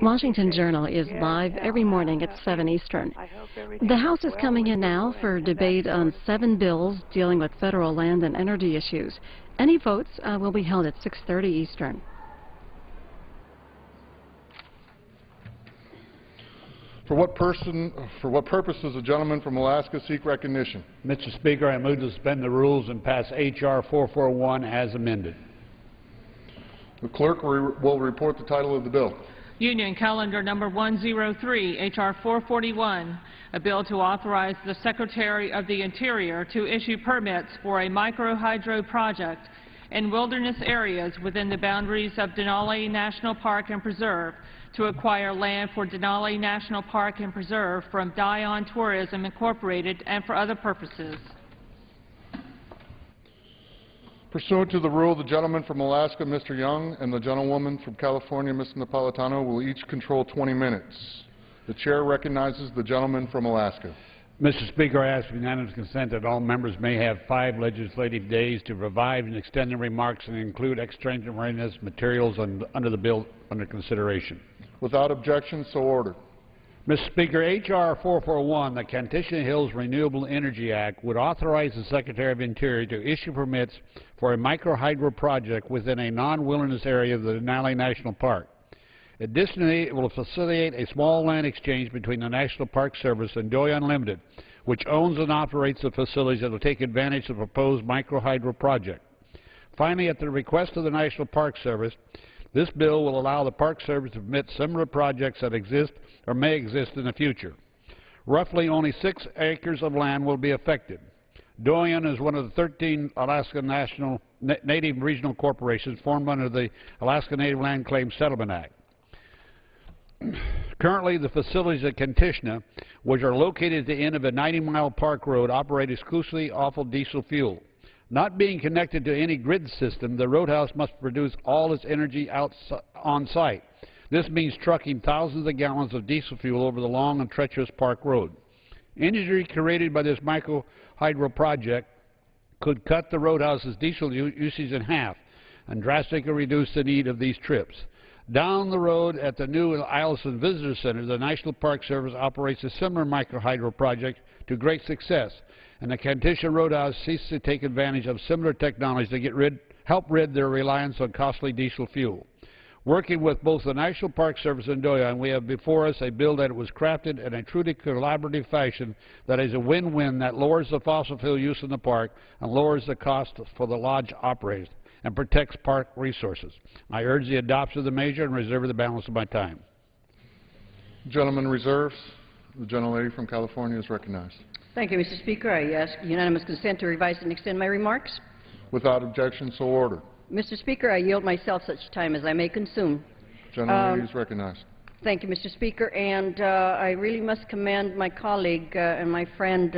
Washington Journal is live every morning at 7 Eastern. The House is coming in now for debate on 7 bills dealing with federal land and energy issues. Any votes will be held at 6:30 Eastern. For what purpose does the gentleman from Alaska seek recognition? Mr. Speaker, I move to suspend the rules and pass H.R. 441 as amended. The clerk will report the title of the bill. Union Calendar Number 103, H.R. 441, a bill to authorize the Secretary of the Interior to issue permits for a microhydro project in wilderness areas within the boundaries of Denali National Park and Preserve to acquire land for Denali National Park and Preserve from Dion Tourism Incorporated and for other purposes. Pursuant to the rule, the gentleman from Alaska, Mr. Young, and the gentlewoman from California, Ms. Napolitano, will each control 20 minutes. The chair recognizes the gentleman from Alaska. Mr. Speaker, I ask unanimous consent that all members may have 5 legislative days to revise and extend their remarks and include extraneous materials under the bill under consideration. Without objection, so ordered. Mr. Speaker, H.R. 441, the Kantishna Hills Renewable Energy Act, would authorize the Secretary of Interior to issue permits for a microhydro project within a non-wilderness area of the Denali National Park. Additionally, it will facilitate a small land exchange between the National Park Service and Doi Unlimited, which owns and operates the facilities that will take advantage of the proposed microhydro project. Finally, at the request of the National Park Service, this bill will allow the Park Service to permit similar projects that exist or may exist in the future. Roughly only 6 acres of land will be affected. Doyon is one of the 13 Alaska Native Regional Corporations formed under the Alaska Native Land Claims Settlement Act. Currently, the facilities at Kantishna, which are located at the end of a 90-mile park road, operate exclusively off of diesel fuel. Not being connected to any grid system, the roadhouse must produce all its energy on site. This means trucking thousands of gallons of diesel fuel over the long and treacherous park road. Energy created by this microhydro project could cut the roadhouse's diesel usage in half and drastically reduce the need of these trips. Down the road at the new Eielson Visitor Center, the National Park Service operates a similar microhydro project to great success, and the Kantishna Roadhouse ceases to take advantage of similar technology to help rid their reliance on costly diesel fuel. Working with both the National Park Service and Doyon, we have before us a bill that was crafted in a truly collaborative fashion that is a win-win that lowers the fossil fuel use in the park and lowers the cost for the lodge operators and protects park resources. I urge the adoption of the measure and reserve the balance of my time. Gentleman reserves. The gentlelady from California is recognized. Thank you, Mr. Speaker. I ask unanimous consent to revise and extend my remarks. Without objection, so ordered. Mr. Speaker, I yield myself such time as I may consume. Gentlelady is recognized. Thank you, Mr. Speaker. And I really must commend my colleague and my friend,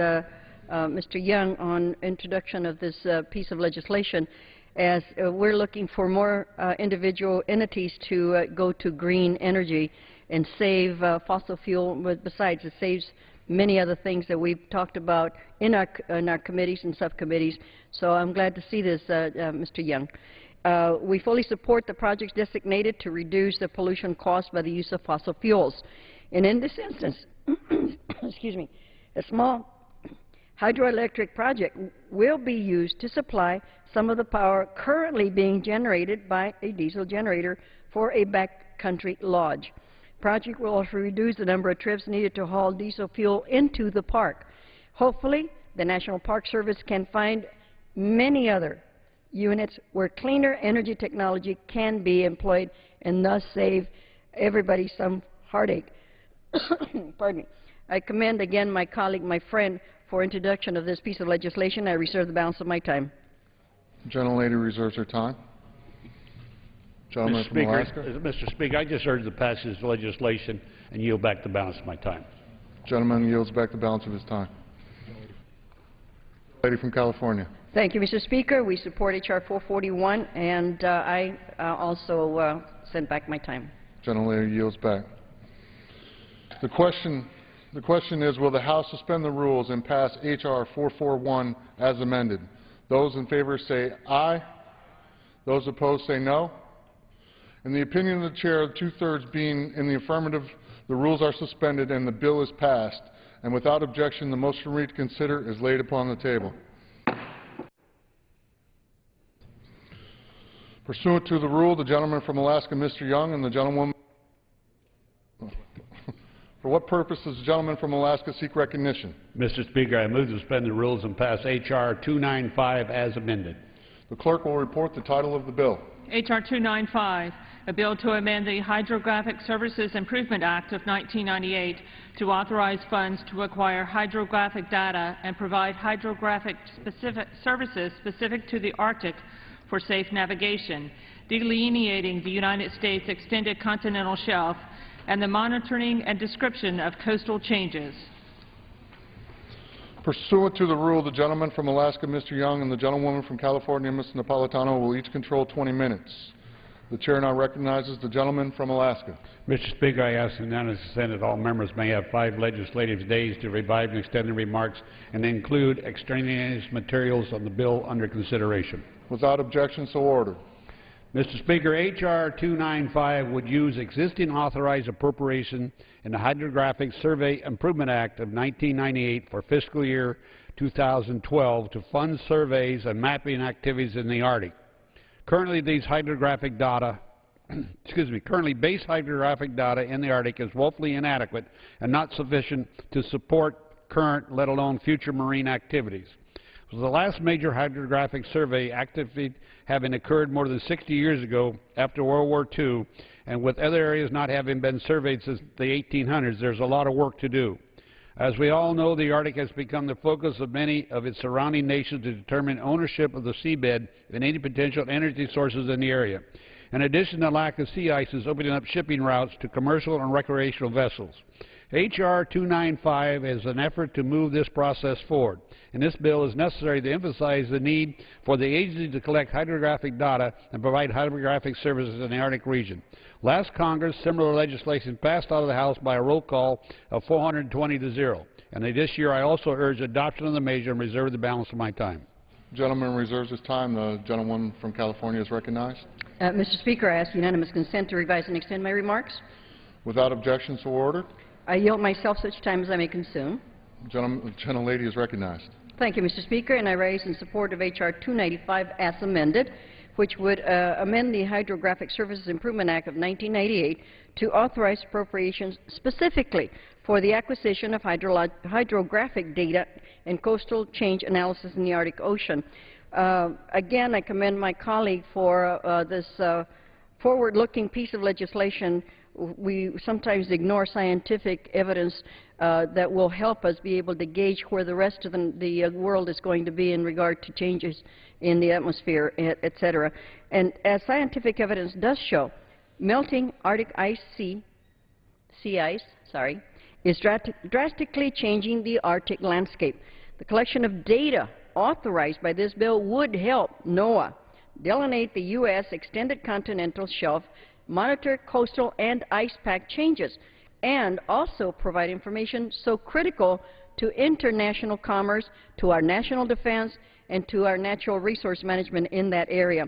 Mr. Young, on introduction of this piece of legislation, as we're looking for more individual entities to go to green energy and save fossil fuel. But besides, it saves many other things that we've talked about in our committees and subcommittees. So I'm glad to see this, Mr. Young. We fully support the projects designated to reduce the pollution caused by the use of fossil fuels. And in this instance, excuse me, a small hydroelectric project will be used to supply some of the power currently being generated by a diesel generator for a backcountry lodge. Project will also reduce the number of trips needed to haul diesel fuel into the park. Hopefully, the National Park Service can find many other units where cleaner energy technology can be employed and thus save everybody some heartache. Pardon me. I commend again my colleague, my friend, for introduction of this piece of legislation. I reserve the balance of my time. The gentlelady reserves her time. Gentleman from Alaska. Mr. Speaker, I just urge the passage of legislation and yield back the balance of my time. Gentleman yields back the balance of his time. Lady from California. Thank you, Mr. Speaker. We support H.R. 441, and I also send back my time. Gentlelady yields back. The question is, will the House suspend the rules and pass H.R. 441 as amended? Those in favor say aye. Those opposed say no. In the opinion of the chair, two-thirds being in the affirmative, the rules are suspended and the bill is passed. And without objection, the motion to reconsider is laid upon the table. Pursuant to the rule, the gentleman from Alaska, Mr. Young, and the gentlewoman... For what purpose does the gentleman from Alaska seek recognition? Mr. Speaker, I move to suspend the rules and pass H.R. 295 as amended. The clerk will report the title of the bill. H.R. 295, a bill to amend the Hydrographic Services Improvement Act of 1998 to authorize funds to acquire hydrographic data and provide hydrographic services specific to the Arctic for safe navigation, delineating the United States extended continental shelf, and the monitoring and description of coastal changes. Pursuant to the rule, the gentleman from Alaska, Mr. Young, and the gentlewoman from California, Ms. Napolitano, will each control 20 minutes. The chair now recognizes the gentleman from Alaska. Mr. Speaker, I ask unanimous consent that all members may have 5 legislative days to revive and extend their remarks and include extraneous materials on the bill under consideration. Without objection, so ordered. Mr. Speaker, H.R. 295 would use existing authorized appropriation in the Hydrographic Survey Improvement Act of 1998 for fiscal year 2012 to fund surveys and mapping activities in the Arctic. Currently, these hydrographic data, currently base hydrographic data in the Arctic is woefully inadequate and not sufficient to support current, let alone future marine activities. The last major hydrographic survey activity having occurred more than 60 years ago after World War II, and with other areas not having been surveyed since the 1800s, there's a lot of work to do. As we all know, the Arctic has become the focus of many of its surrounding nations to determine ownership of the seabed and any potential energy sources in the area. In addition, the lack of sea ice is opening up shipping routes to commercial and recreational vessels. H.R. 295 is an effort to move this process forward, and this bill is necessary to emphasize the need for the agency to collect hydrographic data and provide hydrographic services in the Arctic region. Last Congress, similar legislation passed out of the House by a roll call of 420 to 0. And this year, I also urge adoption of the measure and reserve the balance of my time. The gentleman reserves his time. The gentlewoman from California is recognized. Mr. Speaker, I ask unanimous consent to revise and extend my remarks. Without objection, so ordered. I yield myself such time as I may consume. The gentlelady is recognized. Thank you, Mr. Speaker, and I raise in support of H.R. 295 as amended, which would amend the Hydrographic Services Improvement Act of 1998 to authorize appropriations specifically for the acquisition of hydrographic data and coastal change analysis in the Arctic Ocean. Again, I commend my colleague for this forward-looking piece of legislation. We sometimes ignore scientific evidence that will help us be able to gauge where the rest of the world is going to be in regard to changes in the atmosphere, etc. And as scientific evidence does show, melting Arctic sea ice, is drastically changing the Arctic landscape. The collection of data authorized by this bill would help NOAA delineate the U.S. extended continental shelf, monitor coastal and ice pack changes, and also provide information so critical to international commerce, to our national defense, and to our natural resource management in that area.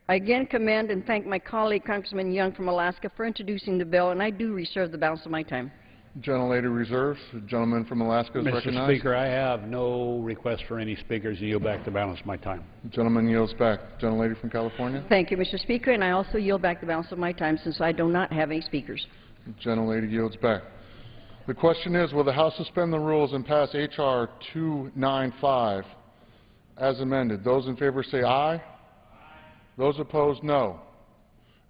I again commend and thank my colleague, Congressman Young from Alaska, for introducing the bill, and I do reserve the balance of my time. The gentlelady reserves. The gentleman from Alaska is recognized. Mr. Speaker, I have no request for any speakers and yield back the balance of my time. The gentleman yields back. Gentlelady from California. Thank you, Mr. Speaker, and I also yield back the balance of my time since I do not have any speakers. The gentlelady yields back. The question is, will the House suspend the rules and pass H.R. 295 as amended? Those in favor say aye. Aye. Those opposed, no.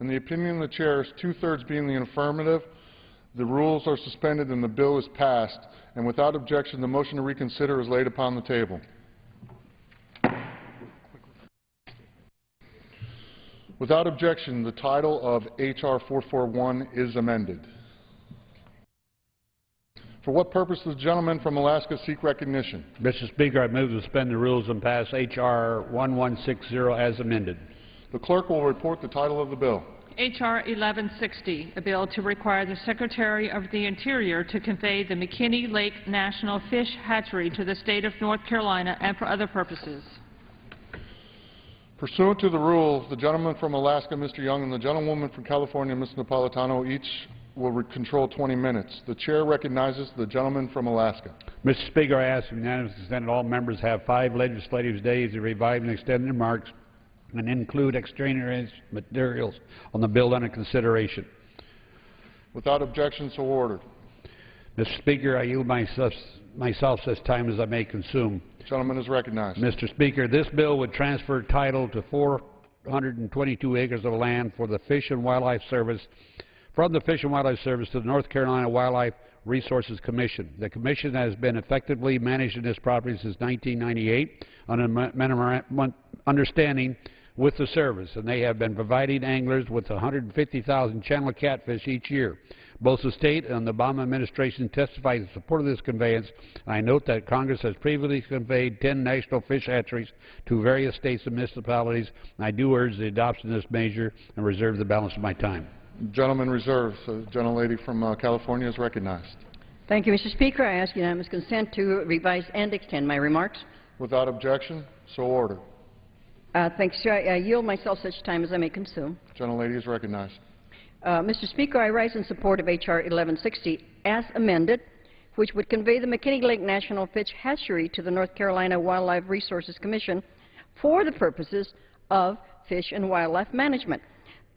In the opinion of the chair, two-thirds being the affirmative, the rules are suspended and the bill is passed. And without objection, the motion to reconsider is laid upon the table. Without objection, the title of H.R. 441 is amended. For what purpose does the gentleman from Alaska seek recognition? Mr. Speaker, I move to suspend the rules and pass H.R. 1160 as amended. The clerk will report the title of the bill. H.R. 1160, a bill to require the Secretary of the Interior to convey the McKinney Lake National Fish Hatchery to the state of North Carolina and for other purposes. Pursuant to the rules, the gentleman from Alaska, Mr. Young, and the gentlewoman from California, Ms. Napolitano, each will control 20 minutes. The chair recognizes the gentleman from Alaska. Mr. Speaker, I ask unanimous consent that all members have 5 legislative days to revive and extend their remarks and include extraneous materials on the bill under consideration. Without objection, so ordered. Mr. Speaker, I yield myself such time as I may consume. The gentleman is recognized. Mr. Speaker, this bill would transfer title to 422 acres of land for the Fish and Wildlife Service from the Fish and Wildlife Service to the North Carolina Wildlife Resources Commission. The Commission has been effectively managing this property since 1998 on an understanding with the service, and they have been providing anglers with 150,000 channel catfish each year. Both the state and the Obama administration testified in support of this conveyance. I note that Congress has previously conveyed 10 national fish hatcheries to various states and municipalities. I do urge the adoption of this measure and reserve the balance of my time. Gentleman reserves. The gentlelady from California is recognized. Thank you, Mr. Speaker. I ask unanimous consent to revise and extend my remarks. Without objection, so ordered. Thanks, sir. I yield myself such time as I may consume. Gentlelady is recognized. Mr. Speaker, I rise in support of H.R. 1160 as amended, which would convey the McKinney Lake National Fish Hatchery to the North Carolina Wildlife Resources Commission for the purposes of fish and wildlife management.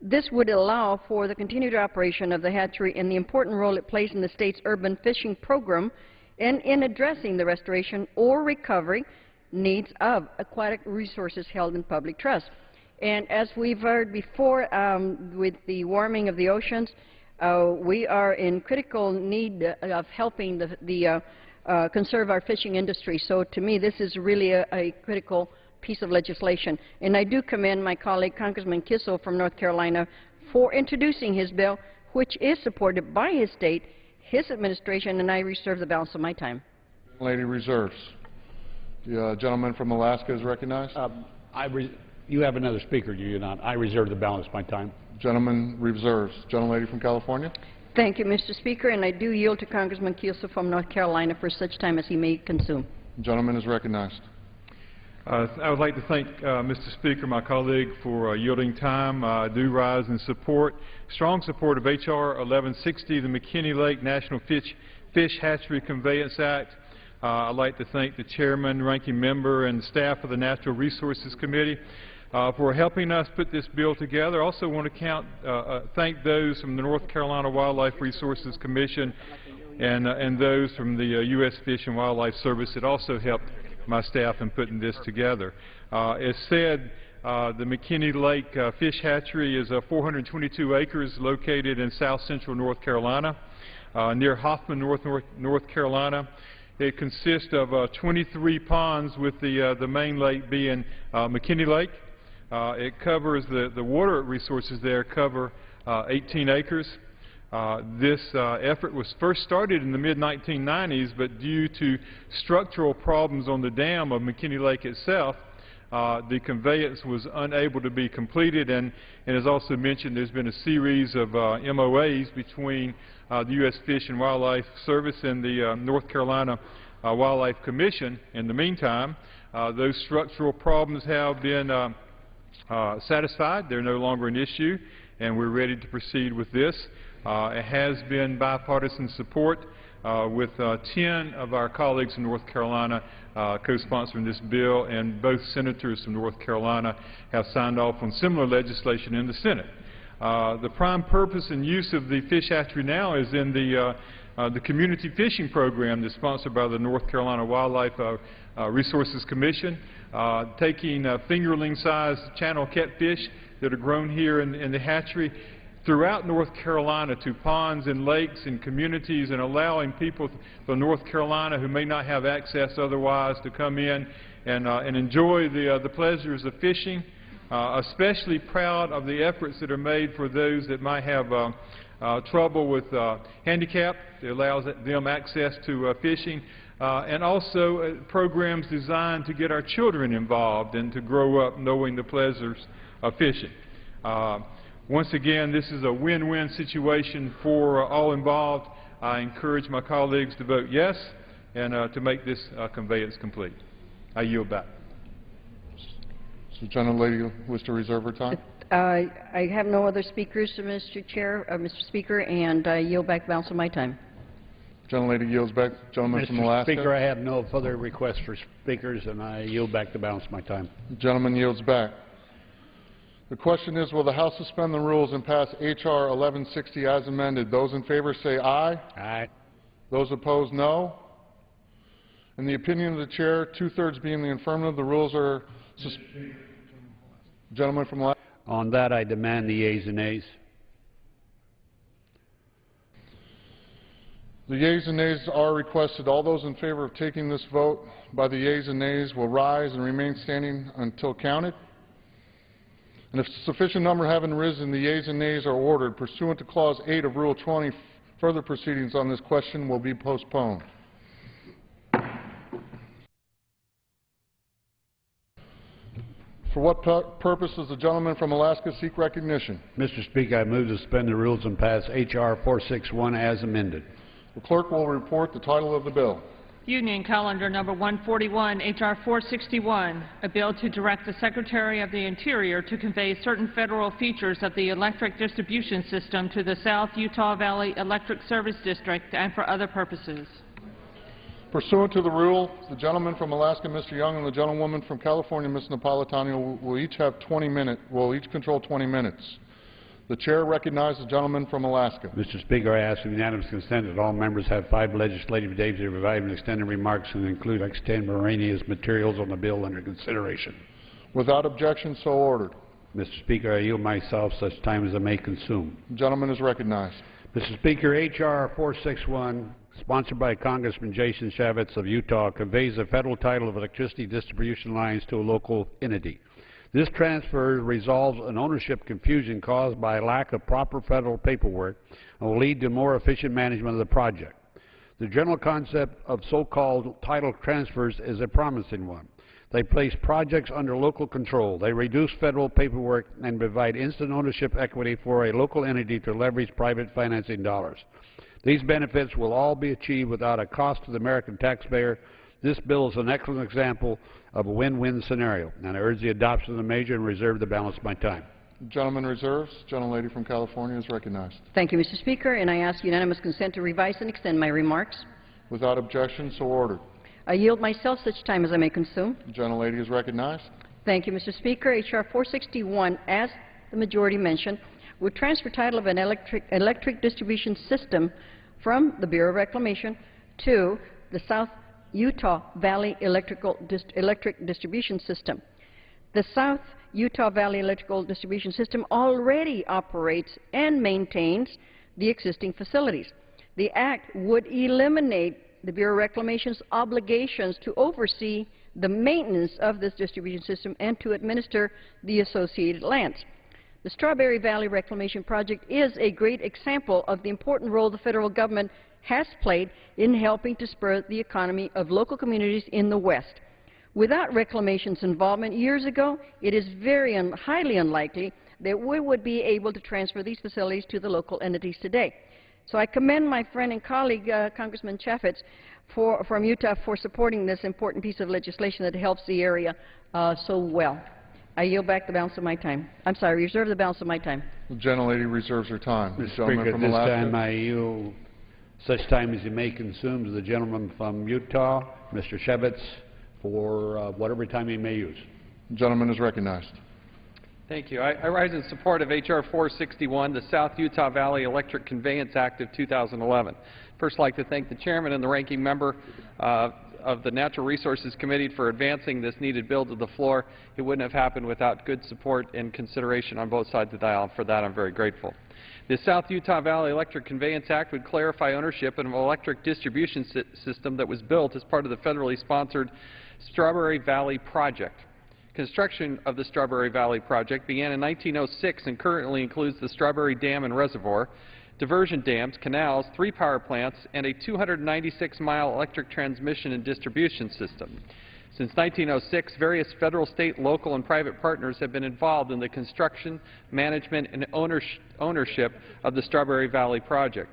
This would allow for the continued operation of the hatchery and the important role it plays in the state's urban fishing program and in addressing the restoration or recovery needs of aquatic resources held in public trust. And as we've heard before, with the warming of the oceans, we are in critical need of helping conserve our fishing industry. So to me, this is really a critical piece of legislation. And I do commend my colleague, Congressman Kissel from North Carolina, for introducing his bill, which is supported by his state, his administration, and I reserve the balance of my time. Lady reserves. The gentleman from Alaska is recognized. You have another speaker, do you not? I reserve the balance of my time. Gentleman reserves. Gentlelady from California. Thank you, Mr. Speaker, and I do yield to Congressman Kissel from North Carolina for such time as he may consume. The gentleman is recognized. I would like to thank Mr. Speaker, my colleague, for yielding time. I do rise in strong support of H.R. 1160, the McKinney Lake National Fish Hatchery Conveyance Act. I'd like to thank the chairman, ranking member, and staff of the Natural Resources Committee for helping us put this bill together. I also want to thank those from the North Carolina Wildlife Resources Commission and those from the U.S. Fish and Wildlife Service that also helped my staff in putting this together. As said, the McKinney Lake Fish Hatchery is 422 acres located in south central North Carolina, near Hoffman, North Carolina. It consists of 23 ponds, with the main lake being McKinney Lake. It covers the water resources there cover 18 acres. This effort was first started in the mid-1990s, but due to structural problems on the dam of McKinney Lake itself, the conveyance was unable to be completed, and as also mentioned, there's been a series of MOAs between the U.S. Fish and Wildlife Service and the North Carolina Wildlife Commission. In the meantime, those structural problems have been satisfied. They're no longer an issue, and we're ready to proceed with this. It has been bipartisan support with 10 of our colleagues in North Carolina co-sponsoring this bill, and both senators from North Carolina have signed off on similar legislation in the Senate. The prime purpose and use of the fish hatchery now is in the community fishing program that's sponsored by the North Carolina Wildlife Resources Commission, taking fingerling-sized channel catfish that are grown here in the hatchery throughout North Carolina to ponds and lakes and communities, and allowing people from North Carolina who may not have access otherwise to come in and enjoy the pleasures of fishing. Especially proud of the efforts that are made for those that might have trouble with handicap. It allows them access to fishing, and also programs designed to get our children involved and to grow up knowing the pleasures of fishing. Once again, this is a win-win situation for all involved. I encourage my colleagues to vote yes and to make this conveyance complete. I yield back. So, gentlelady wish to reserve her time? I have no other speakers, Mr. Speaker, and I yield back the balance of my time. Gentlelady yields back. Gentleman from Mr. Alaska. Speaker, I have no further requests for speakers, and I yield back the balance of my time. The gentleman yields back. The question is, will the House suspend the rules and pass H.R. 1160 as amended? Those in favor say aye. Aye. Those opposed, no. In the opinion of the chair, two-thirds being the affirmative, the rules are gentleman from Alaska. On that, I demand the yeas and nays. The yeas and nays are requested. All those in favor of taking this vote by the yeas and nays will rise and remain standing until counted. And if sufficient number haven't risen, the yeas and nays are ordered. Pursuant to Clause 8 of Rule 20, further proceedings on this question will be postponed. For what purpose does the gentleman from Alaska seek recognition? Mr. Speaker, I move to suspend the rules and pass H.R. 461 as amended. The clerk will report the title of the bill. Union Calendar Number 141, H.R. 461, a bill to direct the Secretary of the Interior to convey certain federal features of the electric distribution system to the South Utah Valley Electric Service District and for other purposes. Pursuant to the rule, the gentleman from Alaska, Mr. Young, and the gentlewoman from California, Ms. Napolitano, will each control 20 minutes. The chair recognizes the gentleman from Alaska. Mr. Speaker, I ask for unanimous consent that all members have 5 legislative days to provide and extended remarks and include extemporaneous materials on the bill under consideration. Without objection, so ordered. Mr. Speaker, I yield myself such time as I may consume. The gentleman is recognized. Mr. Speaker, H.R. 461, sponsored by Congressman Jason Chaffetz of Utah, conveys the federal title of electricity distribution lines to a local entity. This transfer resolves an ownership confusion caused by lack of proper federal paperwork and will lead to more efficient management of the project. The general concept of so-called title transfers is a promising one. They place projects under local control. They reduce federal paperwork and provide instant ownership equity for a local entity to leverage private financing dollars. These benefits will all be achieved without a cost to the American taxpayer. This bill is an excellent example of a win-win scenario, and I urge the adoption of the measure and reserve the balance of my time. The gentleman reserves. The gentlelady from California is recognized. Thank you, Mr. Speaker, and I ask unanimous consent to revise and extend my remarks. Without objection, so ordered. I yield myself such time as I may consume. The gentlelady is recognized. Thank you, Mr. Speaker. H.R. 461, as the majority mentioned, would transfer title of an electric distribution system from the Bureau of Reclamation to the South Utah Valley Electric Distribution System. The South Utah Valley Electrical Distribution System already operates and maintains the existing facilities. The Act would eliminate the Bureau of Reclamation's obligations to oversee the maintenance of this distribution system and to administer the associated lands. The Strawberry Valley Reclamation Project is a great example of the important role the federal government has played in helping to spur the economy of local communities in the West. Without Reclamation's involvement years ago, it is highly unlikely that we would be able to transfer these facilities to the local entities today. So I commend my friend and colleague, Congressman Chaffetz from Utah, for supporting this important piece of legislation that helps the area so well. I yield back the balance of my time. I'm sorry, reserve the balance of my time. The gentlelady reserves her time. Mr. Speaker, at this time I yield such time as you may consume to the gentleman from Utah, Mr. Chaffetz, for whatever time he may use. The gentleman is recognized. Thank you. I rise in support of H.R. 461, the South Utah Valley Electric Conveyance Act of 2011. First, I'd like to thank the chairman and the ranking member of the Natural Resources Committee for advancing this needed bill to the floor. It wouldn't have happened without good support and consideration on both sides of the aisle. For that, I'm very grateful. The South Utah Valley Electric Conveyance Act would clarify ownership of an electric distribution system that was built as part of the federally sponsored Strawberry Valley Project. Construction of the Strawberry Valley Project began in 1906 and currently includes the Strawberry Dam and Reservoir, diversion dams, canals, 3 power plants, and a 296-mile electric transmission and distribution system. Since 1906, various federal, state, local, and private partners have been involved in the construction, management, and ownership of the Strawberry Valley Project.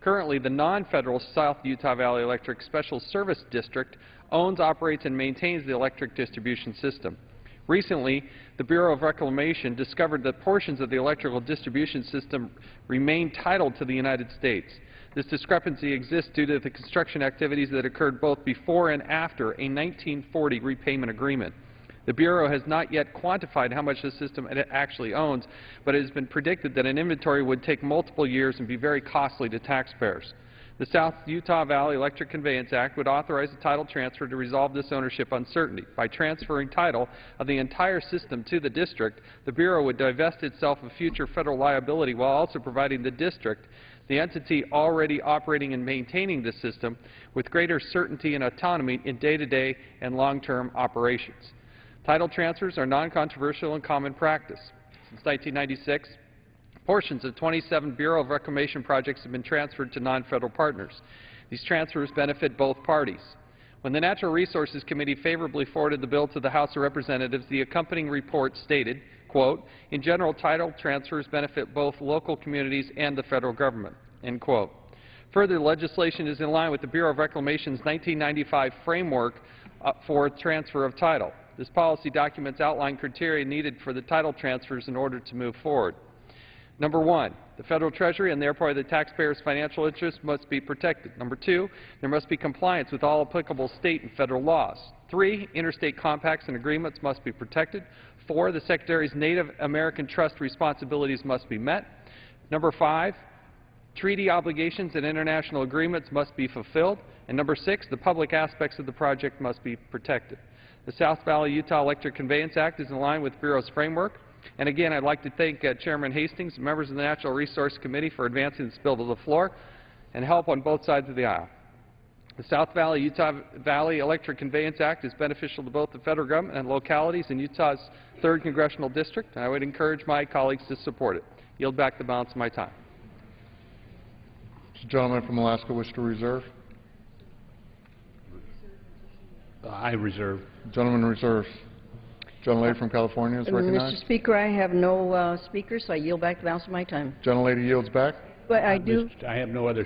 Currently, the non-federal South Utah Valley Electric Special Service District owns, operates, and maintains the electric distribution system. Recently, the Bureau of Reclamation discovered that portions of the electrical distribution system remain titled to the United States. This discrepancy exists due to the construction activities that occurred both before and after a 1940 repayment agreement. The Bureau has not yet quantified how much the system it actually owns, but it has been predicted that an inventory would take multiple years and be very costly to taxpayers. The South Utah Valley Electric Conveyance Act would authorize a title transfer to resolve this ownership uncertainty. By transferring title of the entire system to the district, the Bureau would divest itself of future federal liability while also providing the district, the entity already operating and maintaining the system, with greater certainty and autonomy in day-to-day and long-term operations. Title transfers are non-controversial and common practice. Since 1996, portions of 27 Bureau of Reclamation projects have been transferred to non-federal partners. These transfers benefit both parties. When the Natural Resources Committee favorably forwarded the bill to the House of Representatives, the accompanying report stated, quote, "In general, title transfers benefit both local communities and the federal government," end quote. Further, legislation is in line with the Bureau of Reclamation's 1995 framework for transfer of title. This policy documents outline criteria needed for the title transfers in order to move forward. Number one, the Federal Treasury and therefore the taxpayers' financial interests must be protected. Number two, there must be compliance with all applicable state and federal laws. 3, interstate compacts and agreements must be protected. 4, the Secretary's Native American Trust responsibilities must be met. Number 5, treaty obligations and international agreements must be fulfilled. And number 6, the public aspects of the project must be protected. The South Valley Utah Electric Conveyance Act is in line with the Bureau's framework. And again, I'd like to thank Chairman Hastings and members of the Natural Resource Committee for advancing this bill to the floor and help on both sides of the aisle. The South Valley Utah Valley Electric Conveyance Act is beneficial to both the federal government and localities in Utah's 3rd Congressional District, and I would encourage my colleagues to support it. Yield back the balance of my time. Does the gentleman from Alaska wish to reserve? I reserve. The gentleman reserves. Gentlelady from California is recognized. Mr. Speaker, I have no speakers, so I yield back the balance of my time. Gentlelady yields back. But I do. I have no other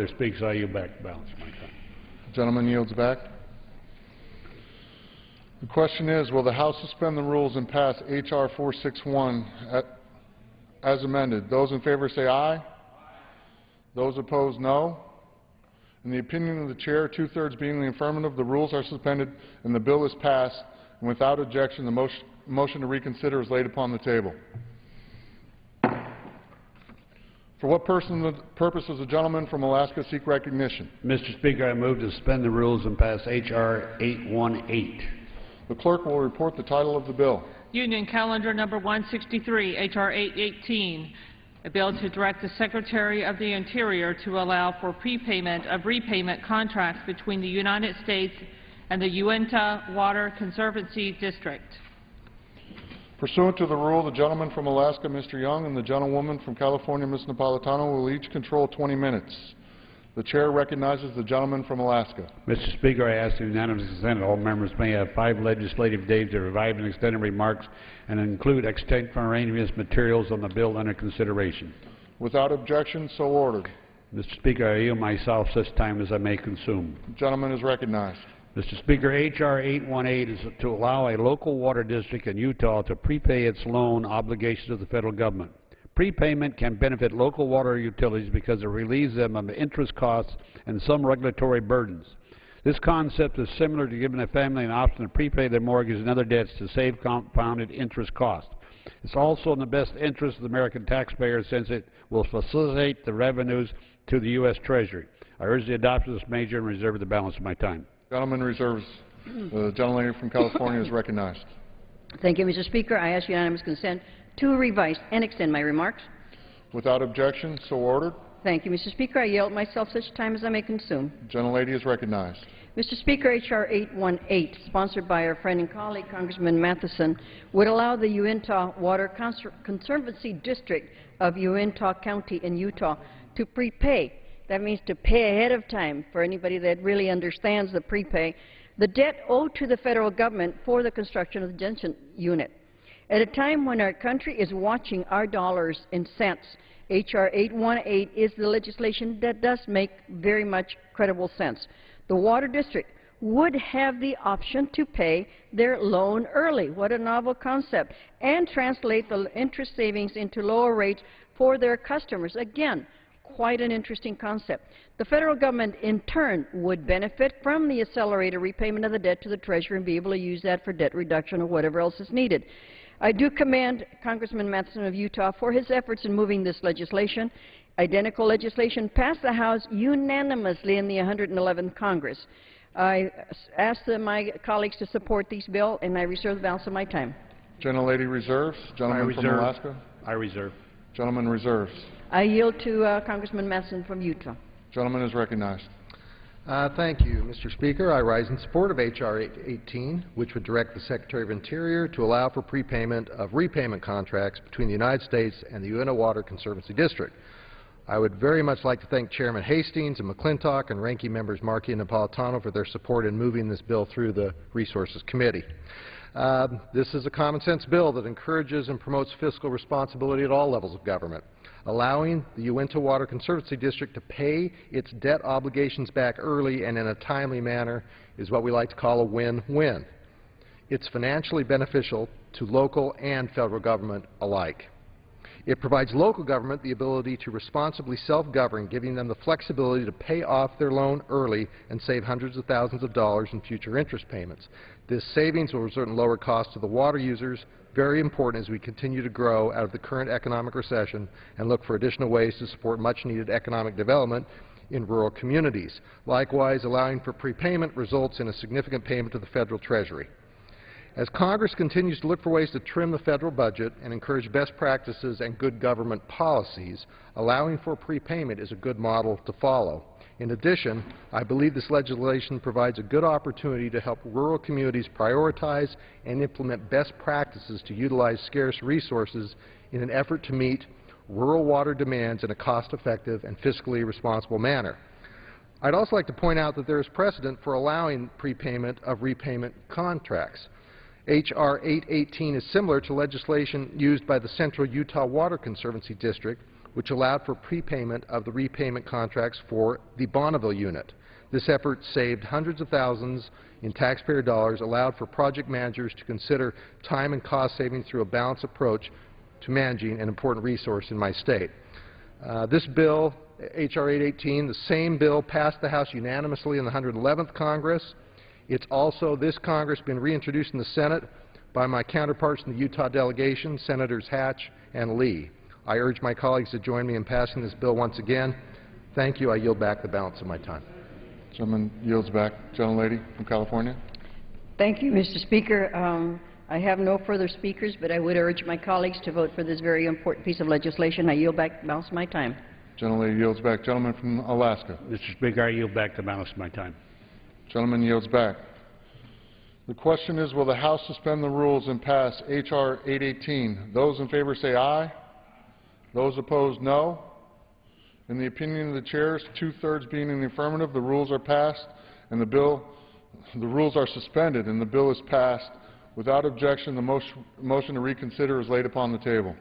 speakers, so I yield back the balance of my time. The gentleman yields back. The question is, will the House suspend the rules and pass H.R. 461 as amended? Those in favor say aye. Those opposed, no. In the opinion of the Chair, 2/3 being the affirmative, the rules are suspended and the bill is passed, and without objection, the motion to reconsider is laid upon the table. For what purpose does the gentleman from Alaska seek recognition? Mr. Speaker, I move to suspend the rules and pass H.R. 818. The clerk will report the title of the bill. Union Calendar Number 163, H.R. 818, a bill to direct the Secretary of the Interior to allow for prepayment of repayment contracts between the United States and the Uinta Water Conservancy District. Pursuant to the rule, the gentleman from Alaska, Mr. Young, and the gentlewoman from California, Ms. Napolitano, will each control 20 minutes. The Chair recognizes the gentleman from Alaska. Mr. Speaker, I ask the unanimous consent all members may have 5 legislative days to revise and extend remarks and include extemporaneous materials on the bill under consideration. Without objection, so ordered. Mr. Speaker, I yield myself such time as I may consume. The gentleman is recognized. Mr. Speaker, H.R. 818 is to allow a local water district in Utah to prepay its loan obligations to the federal government. Prepayment can benefit local water utilities because it relieves them of interest costs and some regulatory burdens. This concept is similar to giving a family an option to prepay their mortgage and other debts to save compounded interest costs. It's also in the best interest of the American taxpayers since it will facilitate the revenues to the U.S. Treasury. I urge the adoption of this measure and reserve the balance of my time. Gentleman reserves. The gentlelady from California is recognized. Thank you, Mr. Speaker. I ask unanimous consent to revise and extend my remarks. Without objection, so ordered. Thank you, Mr. Speaker. I yield myself such time as I may consume. The gentlelady is recognized. Mr. Speaker, H.R. 818, sponsored by our friend and colleague, Congressman Matheson, would allow the Uinta Water Conservancy District of Uinta County in Utah to prepay. That means to pay ahead of time, for anybody that really understands the prepay, the debt owed to the federal government for the construction of the Jensen unit. At a time when our country is watching our dollars in cents, H.R. 818 is the legislation that does make very much credible sense. The Water District would have the option to pay their loan early. What a novel concept. And translate the interest savings into lower rates for their customers. Again, quite an interesting concept. The federal government, in turn, would benefit from the accelerated repayment of the debt to the Treasury and be able to use that for debt reduction or whatever else is needed. I do commend Congressman Matheson of Utah for his efforts in moving this legislation. Identical legislation passed the House unanimously in the 111th Congress. I ask my colleagues to support this bill, and I reserve the balance of my time. Gentlelady reserves. Gentleman from Alaska. I reserve. Gentleman reserves. I yield to Congressman Matheson from Utah. Gentleman is recognized. Thank you, Mr. Speaker. I rise in support of H.R. 818, which would direct the Secretary of Interior to allow for prepayment of repayment contracts between the United States and the Uinta Water Conservancy District. I would very much like to thank Chairman Hastings and McClintock and Ranking Members Markey and Napolitano for their support in moving this bill through the Resources Committee. This is a common-sense bill that encourages and promotes fiscal responsibility at all levels of government. Allowing the Uinta Water Conservancy District to pay its debt obligations back early and in a timely manner is what we like to call a win-win. It's financially beneficial to local and federal government alike. It provides local government the ability to responsibly self-govern, giving them the flexibility to pay off their loan early and save hundreds of thousands of dollars in future interest payments. This savings will result in lower costs to the water users, very important as we continue to grow out of the current economic recession and look for additional ways to support much-needed economic development in rural communities. Likewise, allowing for prepayment results in a significant payment to the federal treasury. As Congress continues to look for ways to trim the federal budget and encourage best practices and good government policies, allowing for prepayment is a good model to follow. In addition, I believe this legislation provides a good opportunity to help rural communities prioritize and implement best practices to utilize scarce resources in an effort to meet rural water demands in a cost-effective and fiscally responsible manner. I'd also like to point out that there is precedent for allowing prepayment of repayment contracts. H.R. 818 is similar to legislation used by the Central Utah Water Conservancy District, which allowed for prepayment of the repayment contracts for the Bonneville unit. This effort saved hundreds of thousands in taxpayer dollars, allowed for project managers to consider time and cost savings through a balanced approach to managing an important resource in my state. This bill, H.R. 818, the same bill passed the House unanimously in the 111th Congress. It's also this Congress been reintroduced in the Senate by my counterparts in the Utah delegation, Senators Hatch and Lee. I urge my colleagues to join me in passing this bill once again. Thank you. I yield back the balance of my time. Gentleman yields back. Gentlelady from California. Thank you, Mr. Speaker. I have no further speakers, but I would urge my colleagues to vote for this very important piece of legislation. I yield back the balance of my time. Gentlelady yields back. Gentleman from Alaska. Mr. Speaker, I yield back the balance of my time. Gentleman yields back. The question is, will the House suspend the rules and pass H.R. 818? Those in favor say aye. Those opposed, no. In the opinion of the chairs, 2/3 being in the affirmative, the rules are passed and the rules are suspended and the bill is passed. Without objection, the motion to reconsider is laid upon the table.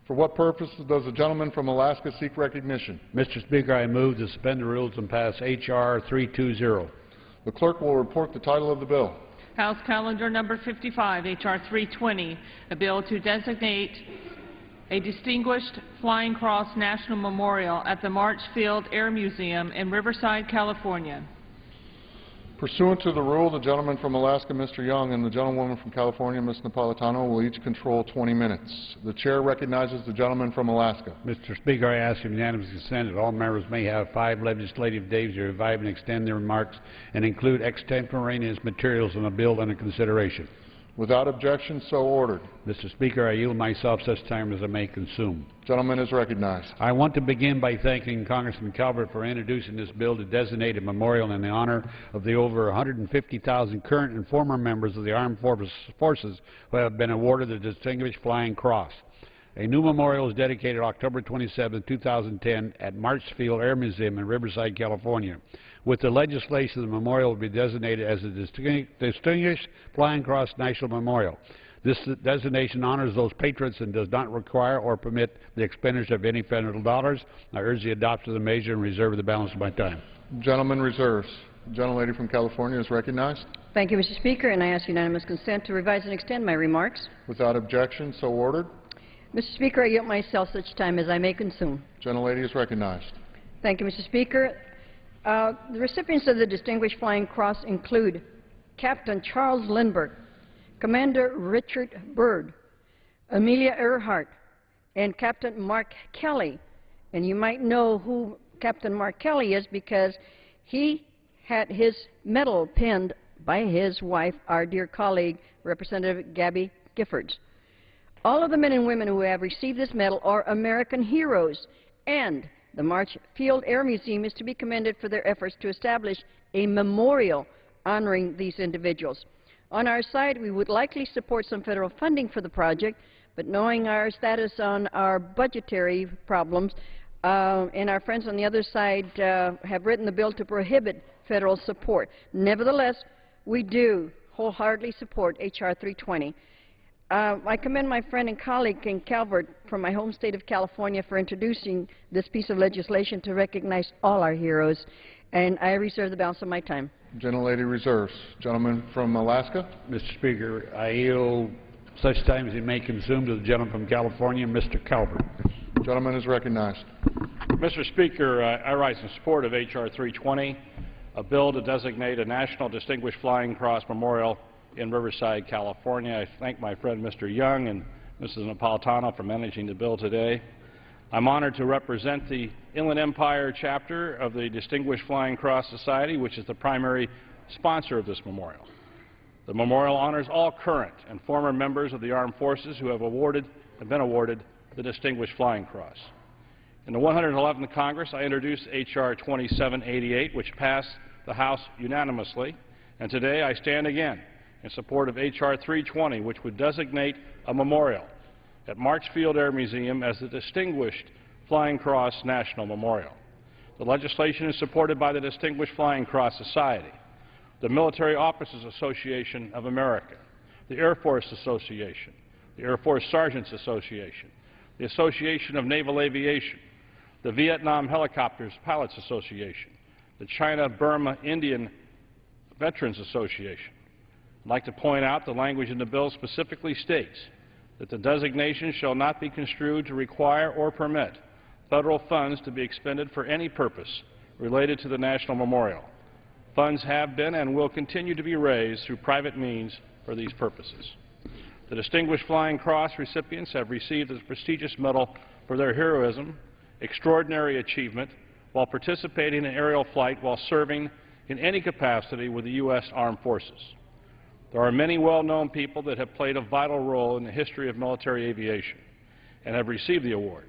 For what purpose does the gentleman from Alaska seek recognition? Mr. Speaker, I move to suspend the rules and pass H.R. 320. The clerk will report the title of the bill. House Calendar Number 55, H.R. 320, a bill to designate a Distinguished Flying Cross National Memorial at the Marchfield Air Museum in Riverside, California. Pursuant to the rule, the gentleman from Alaska, Mr. Young, and the gentlewoman from California, Ms. Napolitano, will each control 20 minutes. The chair recognizes the gentleman from Alaska. Mr. Speaker, I ask unanimous consent that all members may have 5 legislative days to revive and extend their remarks and include extemporaneous materials in a bill under consideration. Without objection, so ordered. Mr. Speaker, I yield myself such time as I may consume. Gentleman is recognized. I want to begin by thanking Congressman Calvert for introducing this bill to designate a memorial in the honor of the over 150,000 current and former members of the armed forces who have been awarded the Distinguished Flying Cross. A new memorial is dedicated October 27, 2010 at Marchfield Air Museum in Riverside, California. With the legislation, the memorial will be designated as a Distinguished Flying Cross National Memorial. This designation honors those patriots and does not require or permit the expenditure of any federal dollars. I urge the adoption of the measure and reserve the balance of my time. Gentleman reserves. The gentlelady from California is recognized. Thank you, Mr. Speaker, and I ask unanimous consent to revise and extend my remarks. Without objection, so ordered. Mr. Speaker, I yield myself such time as I may consume. Gentlelady is recognized. Thank you, Mr. Speaker. The recipients of the Distinguished Flying Cross include Captain Charles Lindbergh, Commander Richard Byrd, Amelia Earhart, and Captain Mark Kelly. And you might know who Captain Mark Kelly is because he had his medal pinned by his wife, our dear colleague, Representative Gabby Giffords. All of the men and women who have received this medal are American heroes, and the March Field Air Museum is to be commended for their efforts to establish a memorial honoring these individuals. On our side, we would likely support some federal funding for the project, but knowing our status on our budgetary problems, and our friends on the other side have written the bill to prohibit federal support. Nevertheless, we do wholeheartedly support H.R. 320. I commend my friend and colleague Ken Calvert from my home state of California for introducing this piece of legislation to recognize all our heroes, and I reserve the balance of my time. Gentlelady reserves. Gentleman from Alaska. Mr. Speaker, I yield such time as he may consume to the gentleman from California, Mr. Calvert. Gentleman is recognized. Mr. Speaker, I rise in support of H.R. 320, a bill to designate a National Distinguished Flying Cross Memorial in Riverside, California. I thank my friend Mr. Young and Mrs. Napolitano for managing the bill today. I'm honored to represent the Inland Empire chapter of the Distinguished Flying Cross Society, which is the primary sponsor of this memorial. The memorial honors all current and former members of the armed forces who have been awarded the Distinguished Flying Cross. In the 111th Congress, I introduced H.R. 2788, which passed the House unanimously, and today I stand again in support of H.R. 320, which would designate a memorial at March Field Air Museum as the Distinguished Flying Cross National Memorial. The legislation is supported by the Distinguished Flying Cross Society, the Military Officers Association of America, the Air Force Association, the Air Force Sergeants Association, the Association of Naval Aviation, the Vietnam Helicopters Pilots Association, the China-Burma Indian Veterans Association. I'd like to point out the language in the bill specifically states that the designation shall not be construed to require or permit federal funds to be expended for any purpose related to the National Memorial. Funds have been and will continue to be raised through private means for these purposes. The Distinguished Flying Cross recipients have received this prestigious medal for their heroism, extraordinary achievement, while participating in aerial flight while serving in any capacity with the U.S. Armed Forces. There are many well-known people that have played a vital role in the history of military aviation and have received the award.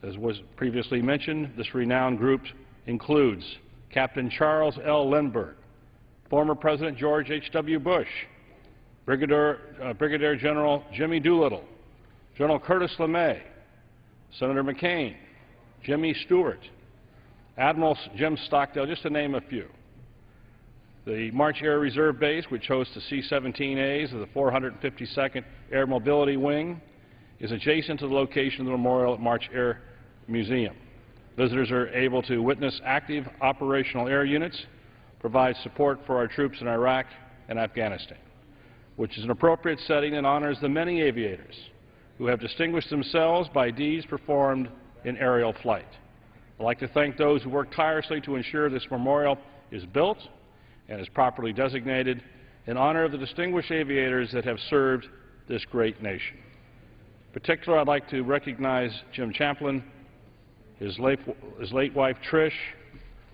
As was previously mentioned, this renowned group includes Captain Charles L. Lindbergh, former President George H.W. Bush, Brigadier General Jimmy Doolittle, General Curtis LeMay, Senator McCain, Jimmy Stewart, Admiral Jim Stockdale, just to name a few. The March Air Reserve Base, which hosts the C-17As of the 452nd Air Mobility Wing, is adjacent to the location of the memorial at March Air Museum. Visitors are able to witness active operational air units, provide support for our troops in Iraq and Afghanistan, which is an appropriate setting and honors the many aviators who have distinguished themselves by deeds performed in aerial flight. I'd like to thank those who worked tirelessly to ensure this memorial is built and is properly designated in honor of the distinguished aviators that have served this great nation. In particular, I'd like to recognize Jim Champlin, his late wife Trish,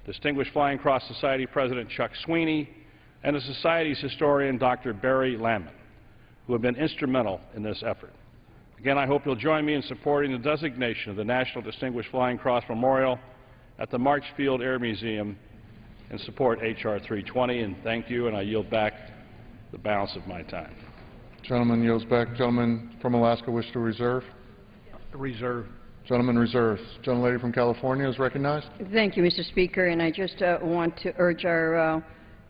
Distinguished Flying Cross Society President Chuck Sweeney, and the Society's historian Dr. Barry Lamon, who have been instrumental in this effort. Again, I hope you'll join me in supporting the designation of the National Distinguished Flying Cross Memorial at the March Field Air Museum and support H.R. 320, and thank you, and I yield back the balance of my time. Gentleman yields back. Gentleman from Alaska wish to reserve? Reserve. Gentleman reserves. Gentlelady from California is recognized. Thank you, Mr. Speaker, and I just want to urge our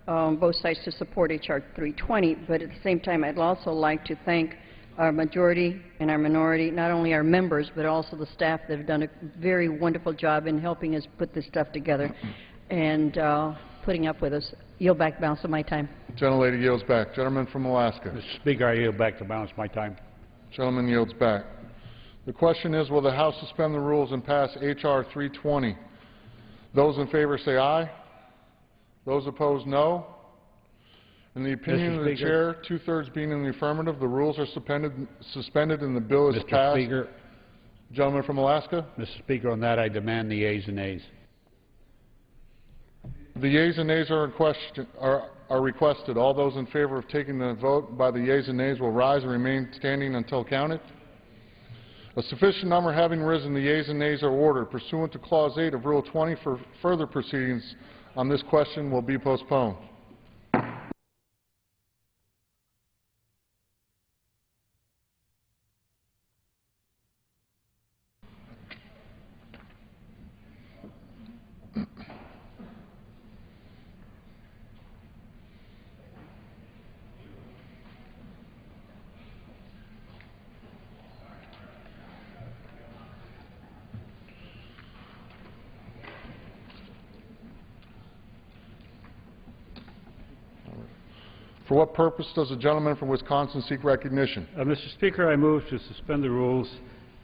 both sides to support H.R. 320, but at the same time I'd also like to thank our majority and our minority, not only our members, but also the staff that have done a very wonderful job in helping us put this stuff together. And putting up with us. Yield back balance of my time. Gentlelady yields back. Gentleman from Alaska. Mr. Speaker, I yield back the balance of my time. Gentleman yields back. The question is, will the House suspend the rules and pass H.R. 320? Those in favor say aye. Those opposed, no. In the opinion of the Chair, two-thirds being in the affirmative, the rules are suspended and the bill is passed. Mr. Speaker. Gentleman from Alaska. Mr. Speaker, on that I demand the yeas and nays. The yeas and nays are requested. All those in favor of taking the vote by the yeas and nays will rise and remain standing until counted. A sufficient number having risen, the yeas and nays are ordered. Pursuant to Clause 8 of Rule 20, for further proceedings on this question will be postponed. For what purpose does the gentleman from Wisconsin seek recognition? Mr. Speaker, I move to suspend the rules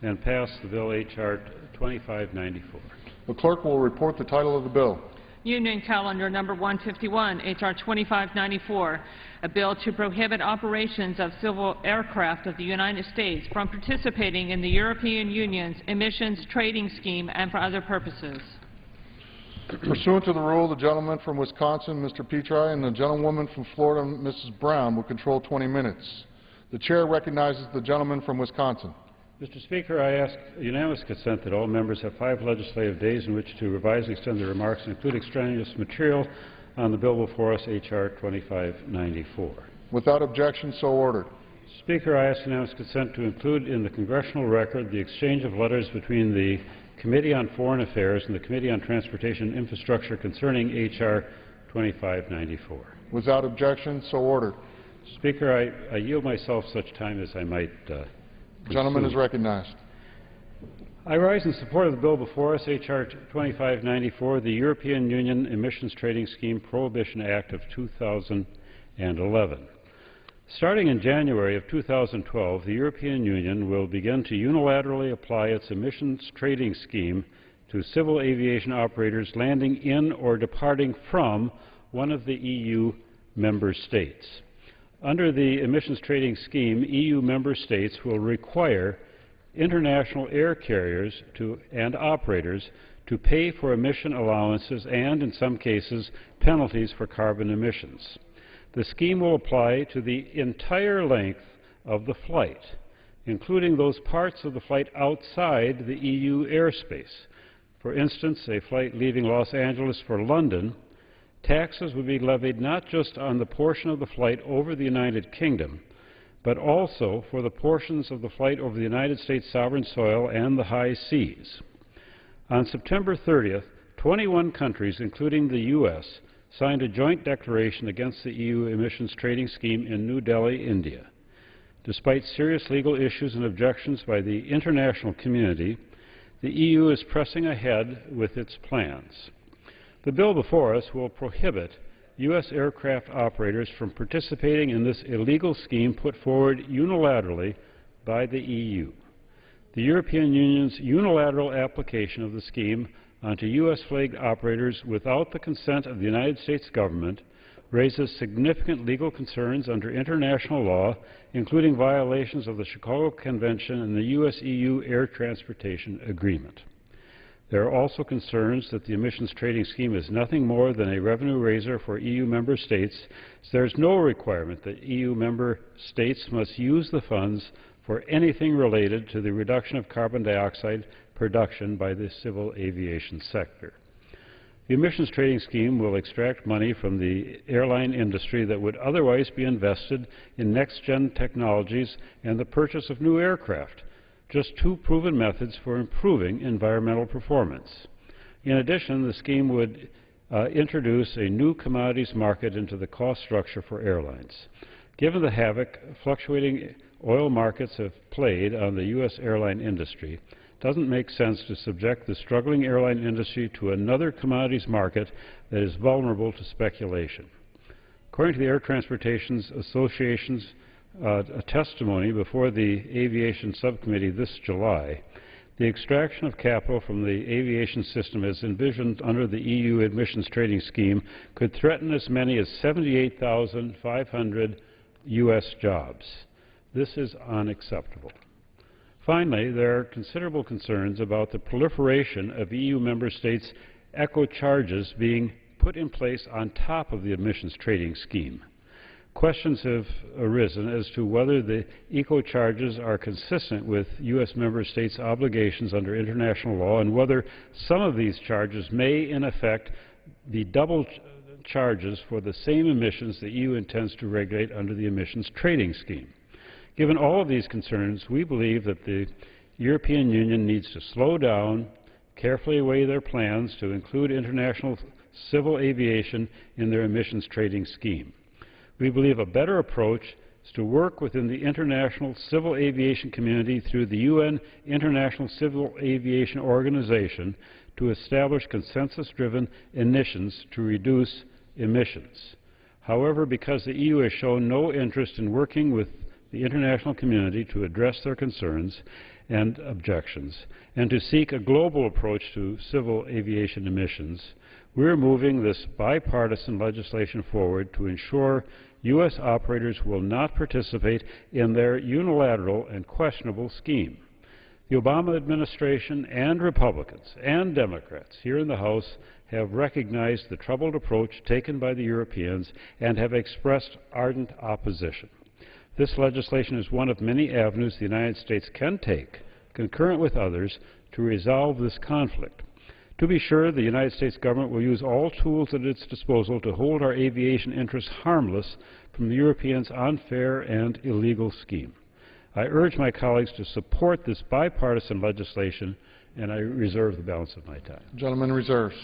and pass the bill H.R. 2594. The clerk will report the title of the bill. Union Calendar Number 151, H.R. 2594, a bill to prohibit operations of civil aircraft of the United States from participating in the European Union's emissions trading scheme and for other purposes. Pursuant to the rule, the gentleman from Wisconsin, Mr. Petri, and the gentlewoman from Florida, Mrs. Brown, will control 20 minutes. The Chair recognizes the gentleman from Wisconsin. Mr. Speaker, I ask unanimous consent that all members have 5 legislative days in which to revise and extend their remarks and include extraneous material on the bill before us, H.R. 2594. Without objection, so ordered. Speaker, I ask unanimous consent to include in the congressional record the exchange of letters between the Committee on Foreign Affairs and the Committee on Transportation and Infrastructure concerning H.R. 2594. Without objection, so ordered. Speaker, I yield myself such time as I might The gentleman is recognized. I rise in support of the bill before us, H.R. 2594, the European Union Emissions Trading Scheme Prohibition Act of 2011. Starting in January of 2012, the European Union will begin to unilaterally apply its emissions trading scheme to civil aviation operators landing in or departing from one of the EU member states. Under the emissions trading scheme, EU member states will require international air carriers and operators to pay for emission allowances and, in some cases, penalties for carbon emissions. The scheme will apply to the entire length of the flight, including those parts of the flight outside the EU airspace. For instance, a flight leaving Los Angeles for London, taxes would be levied not just on the portion of the flight over the United Kingdom, but also for the portions of the flight over the United States sovereign soil and the high seas. On September 30th, 21 countries, including the U.S., signed a joint declaration against the EU emissions trading scheme in New Delhi, India. Despite serious legal issues and objections by the international community, the EU is pressing ahead with its plans. The bill before us will prohibit U.S. aircraft operators from participating in this illegal scheme put forward unilaterally by the EU. The European Union's unilateral application of the scheme onto U.S. flagged operators without the consent of the United States government raises significant legal concerns under international law, including violations of the Chicago Convention and the U.S.-EU Air Transportation Agreement. There are also concerns that the emissions trading scheme is nothing more than a revenue raiser for EU member states, as there is no requirement that EU member states must use the funds for anything related to the reduction of carbon dioxide production by the civil aviation sector. The emissions trading scheme will extract money from the airline industry that would otherwise be invested in next-gen technologies and the purchase of new aircraft, just 2 proven methods for improving environmental performance. In addition, the scheme would introduce a new commodities market into the cost structure for airlines. Given the havoc fluctuating oil markets have played on the U.S. airline industry, doesn't make sense to subject the struggling airline industry to another commodities market that is vulnerable to speculation. According to the Air Transportation Association's testimony before the Aviation Subcommittee this July, the extraction of capital from the aviation system as envisioned under the EU emissions trading scheme could threaten as many as 78,500 U.S. jobs. This is unacceptable. Finally, there are considerable concerns about the proliferation of EU member states' eco-charges being put in place on top of the emissions trading scheme. Questions have arisen as to whether the eco-charges are consistent with U.S. member states' obligations under international law and whether some of these charges may, in effect, be double charges for the same emissions the EU intends to regulate under the emissions trading scheme. Given all of these concerns, we believe that the European Union needs to slow down, carefully weigh their plans to include international civil aviation in their emissions trading scheme. We believe a better approach is to work within the international civil aviation community through the UN International Civil Aviation Organization to establish consensus-driven initiatives to reduce emissions. However, because the EU has shown no interest in working with the international community to address their concerns and objections, and to seek a global approach to civil aviation emissions, we're moving this bipartisan legislation forward to ensure U.S. operators will not participate in their unilateral and questionable scheme. The Obama administration and Republicans and Democrats here in the House have recognized the troubled approach taken by the Europeans and have expressed ardent opposition. This legislation is one of many avenues the United States can take, concurrent with others, to resolve this conflict. To be sure, the United States government will use all tools at its disposal to hold our aviation interests harmless from the Europeans' unfair and illegal scheme. I urge my colleagues to support this bipartisan legislation, and I reserve the balance of my time. Gentleman reserves.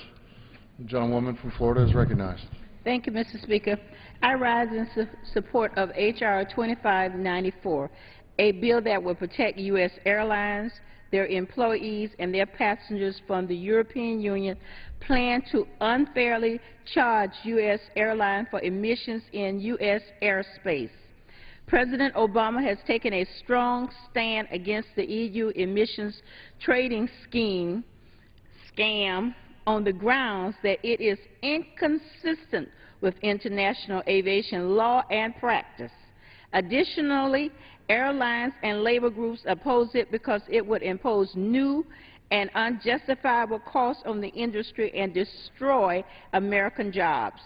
The gentlewoman from Florida is recognized. Thank you, Mr. Speaker. I rise in support of H.R. 2594, a bill that will protect U.S. airlines, their employees, and their passengers from the European Union plan to unfairly charge U.S. airlines for emissions in U.S. airspace. President Obama has taken a strong stand against the EU emissions trading scam on the grounds that it is inconsistent with international aviation law and practice. Additionally, airlines and labor groups oppose it because it would impose new and unjustifiable costs on the industry and destroy American jobs.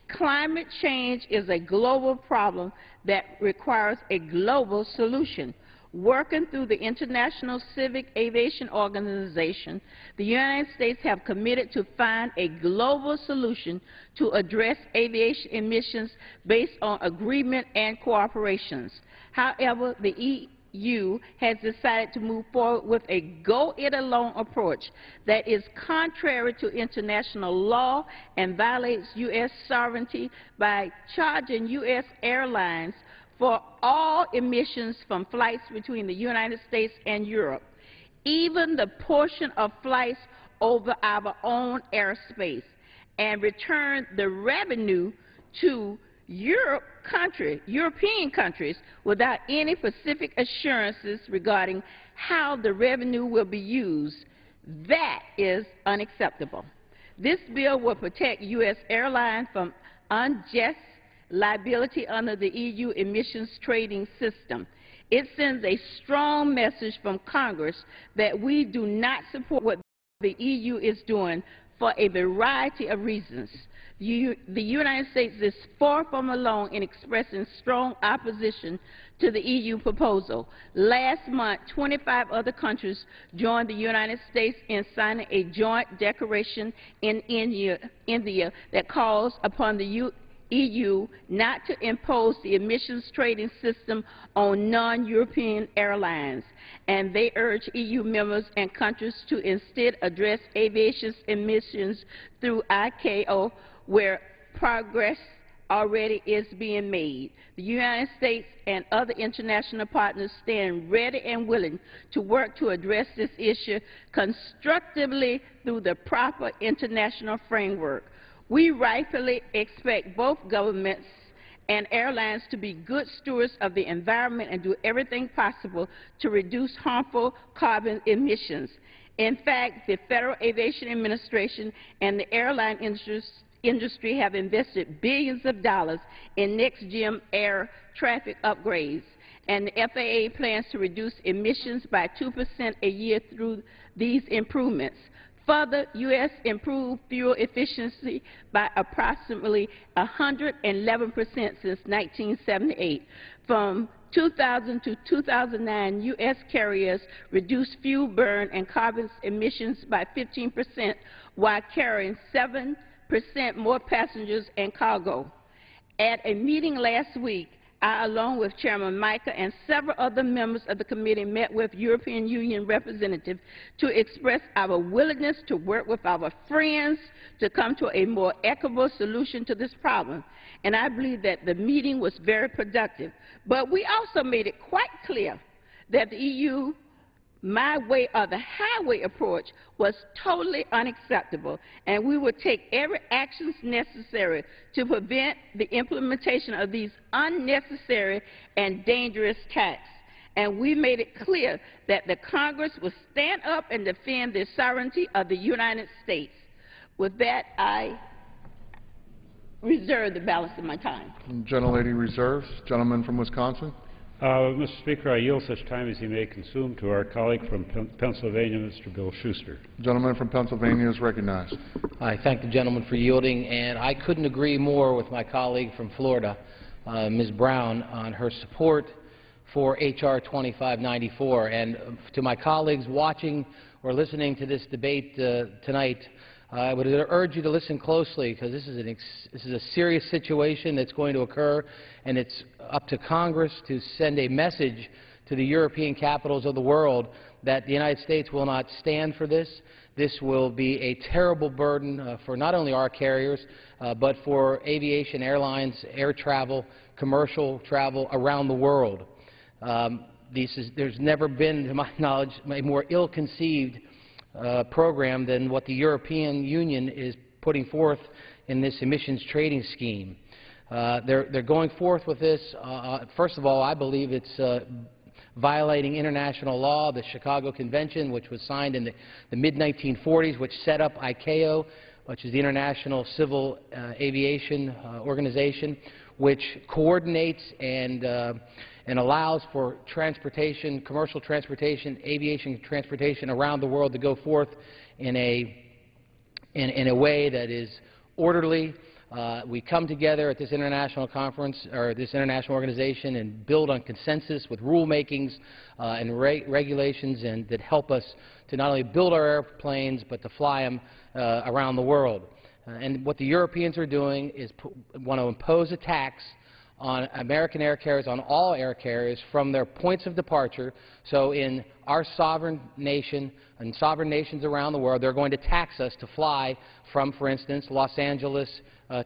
Climate change is a global problem that requires a global solution. Working through the International Civil Aviation Organization, the United States have committed to find a global solution to address aviation emissions based on agreement and cooperations. However, the EU has decided to move forward with a go-it-alone approach that is contrary to international law and violates U.S. sovereignty by charging U.S. airlines for all emissions from flights between the United States and Europe, even the portion of flights over our own airspace, and return the revenue to European countries without any specific assurances regarding how the revenue will be used. That is unacceptable. This bill will protect U.S. airlines from unjust liability under the EU emissions trading system. It sends a strong message from Congress that we do not support what the EU is doing for a variety of reasons. The United States is far from alone in expressing strong opposition to the EU proposal. Last month, 25 other countries joined the United States in signing a joint declaration in India that calls upon the EU not to impose the emissions trading system on non-European airlines, and they urge EU members and countries to instead address aviation emissions through ICAO, where progress already is being made. The United States and other international partners stand ready and willing to work to address this issue constructively through the proper international framework. We rightfully expect both governments and airlines to be good stewards of the environment and do everything possible to reduce harmful carbon emissions. In fact, the Federal Aviation Administration and the airline industry have invested billions of dollars in next-gen air traffic upgrades, and the FAA plans to reduce emissions by 2% a year through these improvements. Further, U.S. improved fuel efficiency by approximately 111% since 1978. From 2000 to 2009, U.S. carriers reduced fuel burn and carbon emissions by 15% while carrying 7% more passengers and cargo. At a meeting last week, I, along with Chairman Mica and several other members of the committee, met with European Union representatives to express our willingness to work with our friends to come to a more equitable solution to this problem. And I believe that the meeting was very productive. But we also made it quite clear that the EU my way or the highway approach was totally unacceptable, and we would take every action necessary to prevent the implementation of these unnecessary and dangerous taxes. And we made it clear that the Congress would stand up and defend the sovereignty of the United States. With that, I reserve the balance of my time. Gentlelady reserves. Gentleman from Wisconsin. Mr. Speaker, I yield such time as he may consume to our colleague from Pennsylvania, Mr. Bill Schuster. Gentleman from Pennsylvania is recognized. I thank the gentleman for yielding, and I couldn't agree more with my colleague from Florida, Ms. Brown, on her support for H.R. 2594. And to my colleagues watching or listening to this debate tonight, I would urge you to listen closely, because this is a serious situation that's going to occur, and it's up to Congress to send a message to the European capitals of the world that the United States will not stand for this. This will be a terrible burden for not only our carriers, but for aviation, airlines, air travel, commercial travel around the world. There's never been, to my knowledge, a more ill-conceived program than what the European Union is putting forth in this emissions trading scheme. They're going forth with this. First of all, I believe it's violating international law, the Chicago Convention, which was signed in the mid-1940s, which set up ICAO, which is the International Civil Aviation Organization, which coordinates and allows for transportation, commercial transportation, aviation transportation around the world to go forth in a way that is orderly. We come together at this international conference, or this international organization, and build on consensus with rulemakings and regulations that help us to not only build our airplanes, but to fly them around the world. And what the Europeans are doing is want to impose a tax on American air carriers, on all air carriers, from their points of departure. So in our sovereign nation and sovereign nations around the world, they're going to tax us to fly from, for instance, Los Angeles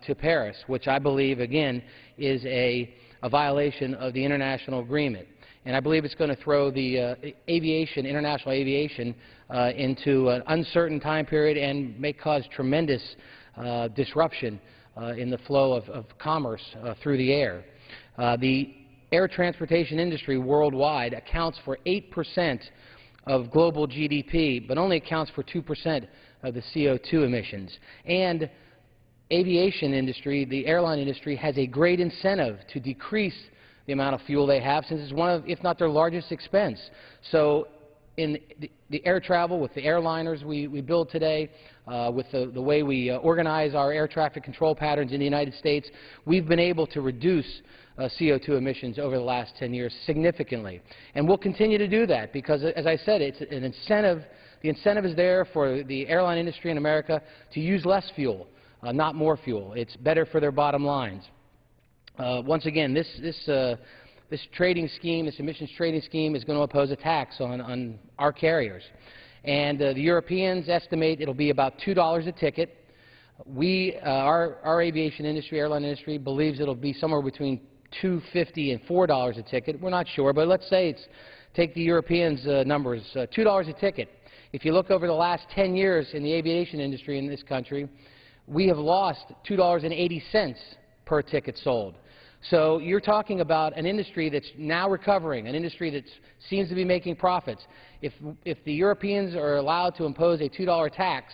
to Paris, which I believe, again, is a violation of the international agreement. And I believe it's going to throw the international aviation into an uncertain time period and may cause tremendous disruption in the flow of commerce through the air. The air transportation industry worldwide accounts for 8% of global GDP, but only accounts for 2% of the CO2 emissions. And aviation industry, the airline industry, has a great incentive to decrease the amount of fuel they have, since it's one of, if not their largest expense. So in the air travel, with the airliners we build today, with the way we organize our air traffic control patterns in the United States, we've been able to reduce CO2 emissions over the last 10 years significantly. And we'll continue to do that because, as I said, it's an incentive. The incentive is there for the airline industry in America to use less fuel, not more fuel. It's better for their bottom lines. Once again, this trading scheme, this emissions trading scheme, is going to impose a tax on our carriers. And the Europeans estimate it'll be about $2 a ticket. Our aviation industry, airline industry, believes it'll be somewhere between $2.50 and $4 a ticket. We're not sure, but let's say take the Europeans' numbers, $2 a ticket. If you look over the last 10 years in the aviation industry in this country, we have lost $2.80 per ticket sold. So you're talking about an industry that's now recovering, an industry that seems to be making profits. If the Europeans are allowed to impose a $2 tax,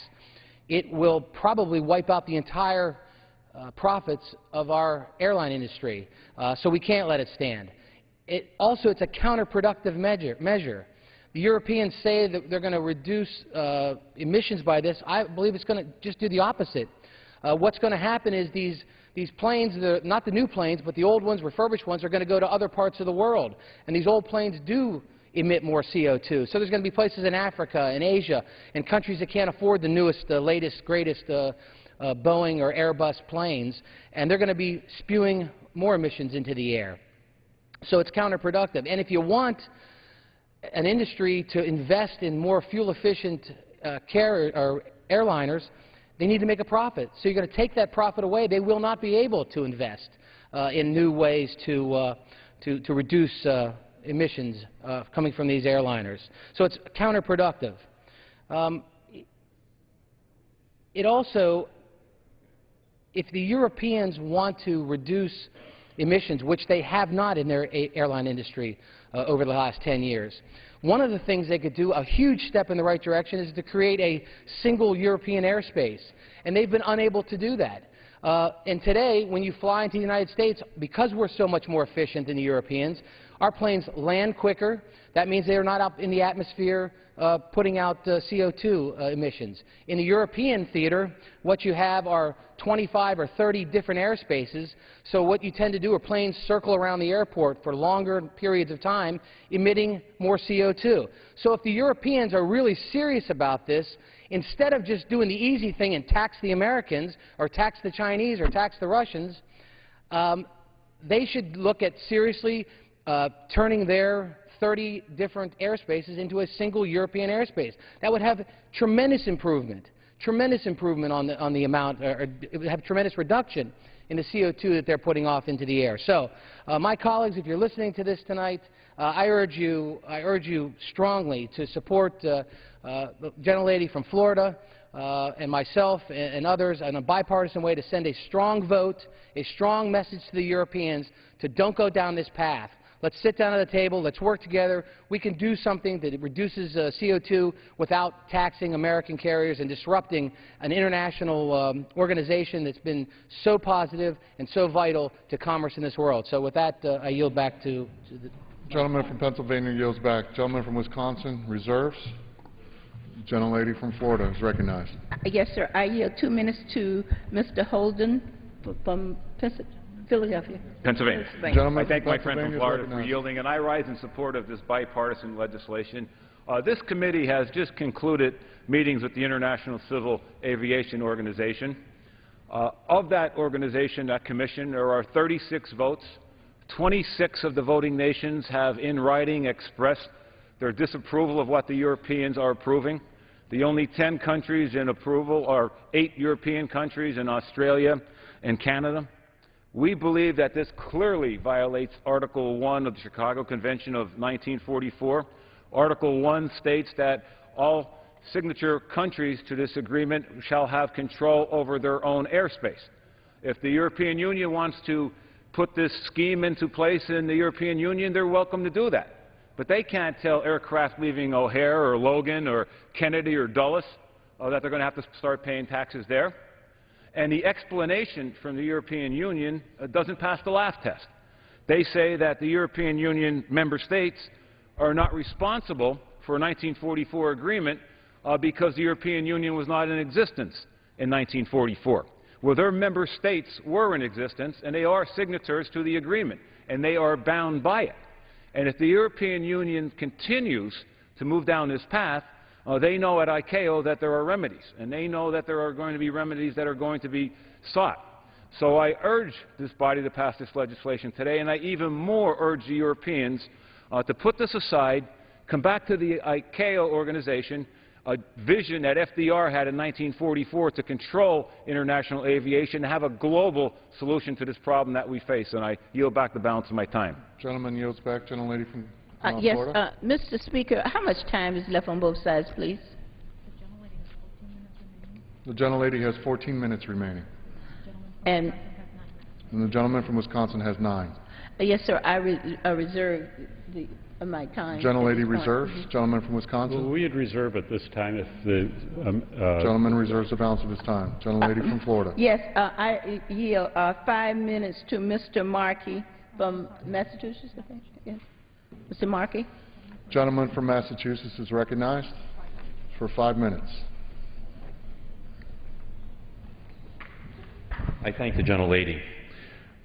it will probably wipe out the entire profits of our airline industry. So we can't let it stand. Also, it's a counterproductive measure. The Europeans say that they're going to reduce emissions by this. I believe it's going to just do the opposite. What's going to happen is these planes, not the new planes, but the old ones, refurbished ones, are going to go to other parts of the world. And these old planes do emit more CO2. So there's going to be places in Africa and Asia and countries that can't afford the newest, latest, greatest Boeing or Airbus planes, and they're going to be spewing more emissions into the air. So it's counterproductive. And if you want an industry to invest in more fuel-efficient airliners, they need to make a profit. So you're going to take that profit away. They will not be able to invest in new ways to reduce emissions coming from these airliners. So it's counterproductive. It also, if the Europeans want to reduce emissions, which they have not in their airline industry over the last 10 years, one of the things they could do, a huge step in the right direction, is to create a single European airspace. And they've been unable to do that. And today, when you fly into the United States, because we're so much more efficient than the Europeans, our planes land quicker. That means they are not up in the atmosphere putting out CO2 emissions. In the European theater, what you have are 25 or 30 different airspaces. So what you tend to do are planes circle around the airport for longer periods of time, emitting more CO2. So if the Europeans are really serious about this, instead of just doing the easy thing and tax the Americans or tax the Chinese or tax the Russians, they should look at seriously turning their 30 different airspaces into a single European airspace. That would have tremendous improvement on the amount, or it would have tremendous reduction in the CO2 that they're putting off into the air. So, my colleagues, if you're listening to this tonight, I urge you strongly to support the gentlelady from Florida and myself and others in a bipartisan way to send a strong vote, a strong message to the Europeans to don't go down this path. Let's sit down at the table. Let's work together. We can do something that reduces CO2 without taxing American carriers and disrupting an international organization that's been so positive and so vital to commerce in this world. So with that, I yield back to the Gentleman from Pennsylvania yields back. Gentleman from Wisconsin reserves. Gentlelady from Florida is recognized. Yes, sir. I yield 2 minutes to Mr. Holden from Philadelphia. Pennsylvania. I thank my friend from Florida for yielding, and I rise in support of this bipartisan legislation. This committee has just concluded meetings with the International Civil Aviation Organization. Of that organization, that commission, there are 36 votes. 26 of the voting nations have in writing expressed their disapproval of what the Europeans are approving. The only 10 countries in approval are 8 European countries and Australia and Canada. We believe that this clearly violates Article 1 of the Chicago Convention of 1944. Article 1 states that all signature countries to this agreement shall have control over their own airspace. If the European Union wants to put this scheme into place in the European Union, they're welcome to do that. But they can't tell aircraft leaving O'Hare or Logan or Kennedy or Dulles that they're going to have to start paying taxes there. And the explanation from the European Union doesn't pass the laugh test. They say that the European Union member states are not responsible for a 1944 agreement because the European Union was not in existence in 1944. Well, their member states were in existence, and they are signatories to the agreement, and they are bound by it. And if the European Union continues to move down this path, they know at ICAO that there are remedies, and they know that there are going to be remedies that are going to be sought. So I urge this body to pass this legislation today, and I even more urge the Europeans to put this aside, come back to the ICAO organization, a vision that FDR had in 1944 to control international aviation, to have a global solution to this problem that we face. And I yield back the balance of my time. Gentleman yields back. Gentlelady from Yes, Florida. Mr. Speaker, how much time is left on both sides, please? The gentlelady has 14 minutes remaining. And The gentleman from Wisconsin has 9. yes, sir, I reserve my time. Gentlelady reserves. Gentleman from Wisconsin. Well, we'd reserve at this time if the... Gentleman reserves the balance of his time. Gentlelady from Florida. Yes, I yield 5 minutes to Mr. Markey from Massachusetts, I think. Yes. Mr. Markey. Gentleman from Massachusetts is recognized for 5 minutes. I thank the gentlelady,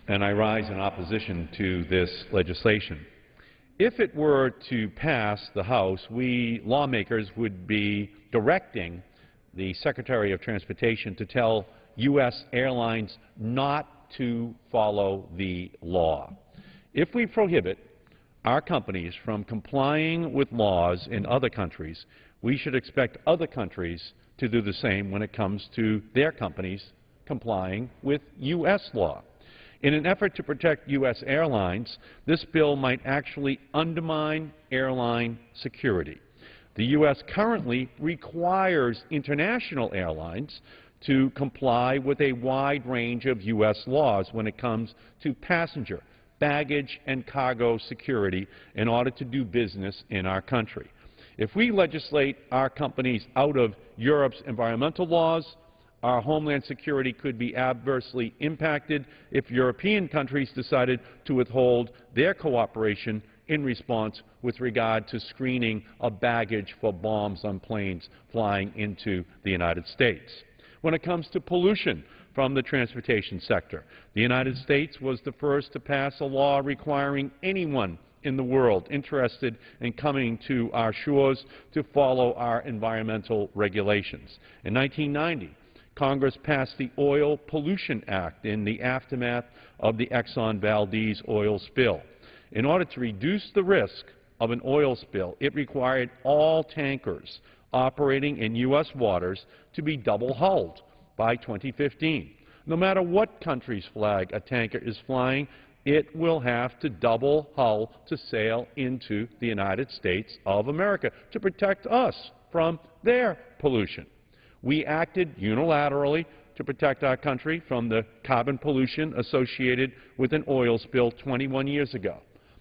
and I rise in opposition to this legislation. If it were to pass the House, we lawmakers would be directing the Secretary of Transportation to tell U.S. airlines not to follow the law. If we prohibit our companies from complying with laws in other countries, we should expect other countries to do the same when it comes to their companies complying with U.S. law. In an effort to protect U.S. airlines, this bill might actually undermine airline security. The U.S. currently requires international airlines to comply with a wide range of U.S. laws when it comes to passenger, baggage, and cargo security in order to do business in our country. If we legislate our companies out of Europe's environmental laws, our homeland security could be adversely impacted if European countries decided to withhold their cooperation in response with regard to screening of baggage for bombs on planes flying into the United States. When it comes to pollution from the transportation sector, the United States was the first to pass a law requiring anyone in the world interested in coming to our shores to follow our environmental regulations. In 1990, Congress passed the Oil Pollution Act in the aftermath of the Exxon Valdez oil spill. In order to reduce the risk of an oil spill, it required all tankers operating in U.S. waters to be double-hulled by 2015. No matter what country's flag a tanker is flying, it will have to double hull to sail into the United States of America to protect us from their pollution. We acted unilaterally to protect our country from the carbon pollution associated with an oil spill 21 years ago.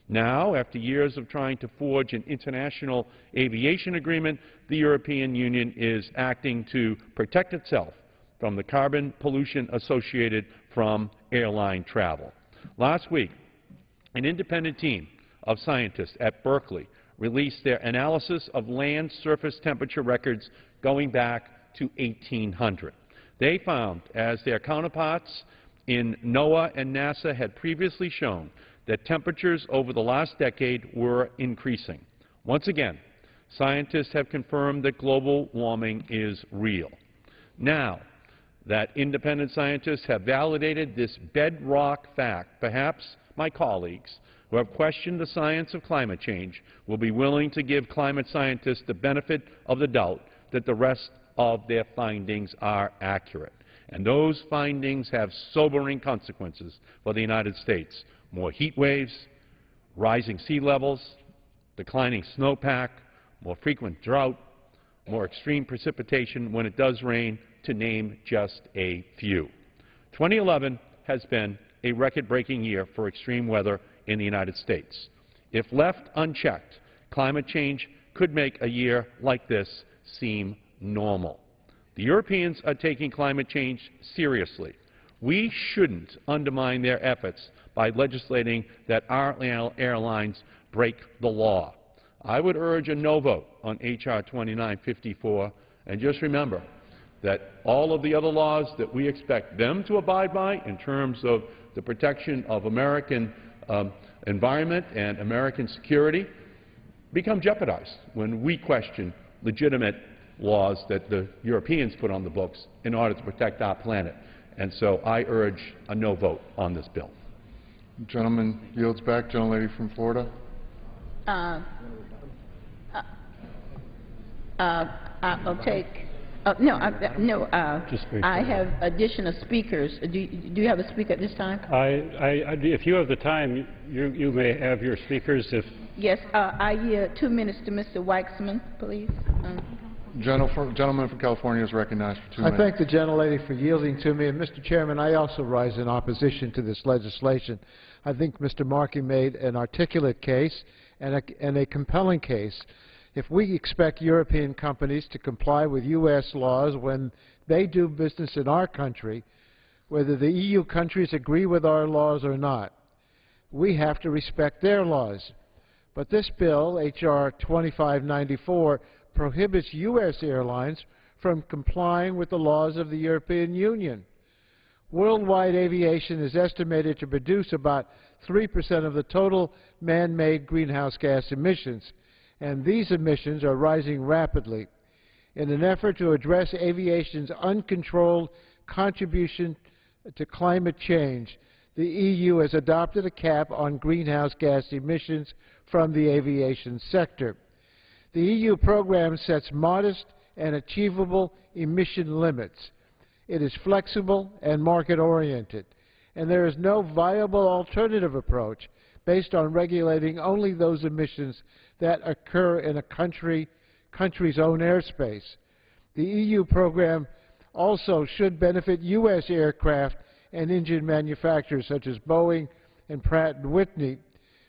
Now, after years of trying to forge an international aviation agreement, the European Union is acting to protect itself from the carbon pollution associated from airline travel. Last week, an independent team of scientists at Berkeley released their analysis of land surface temperature records going back to 1800. They found, as their counterparts in NOAA and NASA had previously shown, that temperatures over the last decade were increasing. Once again, scientists have confirmed that global warming is real. Now that independent scientists have validated this bedrock fact, perhaps my colleagues who have questioned the science of climate change will be willing to give climate scientists the benefit of the doubt that the rest of their findings are accurate. And those findings have sobering consequences for the United States. More heat waves, rising sea levels, declining snowpack, more frequent drought, more extreme precipitation when it does rain, to name just a few. 2011 has been a record-breaking year for extreme weather in the United States. If left unchecked, climate change could make a year like this seem normal. The Europeans are taking climate change seriously. We shouldn't undermine their efforts by legislating that our airlines break the law. I would urge a no vote on H.R. 2954, and just remember that all of the other laws that we expect them to abide by in terms of the protection of American environment and American security become jeopardized when we question legitimate laws that the Europeans put on the books in order to protect our planet. And so I urge a no vote on this bill. The gentleman yields back. Gentlelady from Florida. I'll take. Just briefly. I have additional speakers. Do you have a speaker at this time? If you have the time, you may have your speakers. If Yes, I yield 2 minutes to Mr. Waxman, please. Gentleman from California is recognized for 2 minutes. I thank the gentlelady for yielding to me. And Mr. Chairman, I also rise in opposition to this legislation. I think Mr. Markey made an articulate case and a compelling case. If we expect European companies to comply with U.S. laws when they do business in our country, whether the EU countries agree with our laws or not, we have to respect their laws. But this bill, H.R. 2594, prohibits U.S. airlines from complying with the laws of the European Union. Worldwide aviation is estimated to produce about 3% of the total man-made greenhouse gas emissions, and these emissions are rising rapidly. In an effort to address aviation's uncontrolled contribution to climate change, the EU has adopted a cap on greenhouse gas emissions from the aviation sector. The EU program sets modest and achievable emission limits. It is flexible and market-oriented, and there is no viable alternative approach based on regulating only those emissions that occur in a country's own airspace. The EU program also should benefit U.S. aircraft and engine manufacturers such as Boeing and Pratt & Whitney,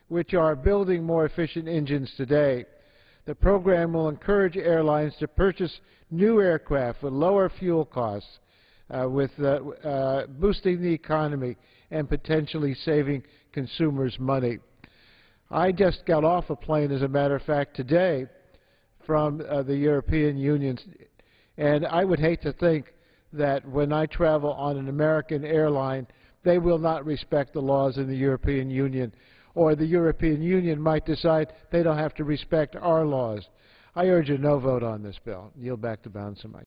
which are building more efficient engines today. The program will encourage airlines to purchase new aircraft with lower fuel costs, boosting the economy and potentially saving consumers money. I just got off a plane, as a matter of fact, today from the European Union, and I would hate to think that when I travel on an American airline, they will not respect the laws in the European Union, or the European Union might decide they don't have to respect our laws. I urge a no vote on this bill. Yield back the balance of my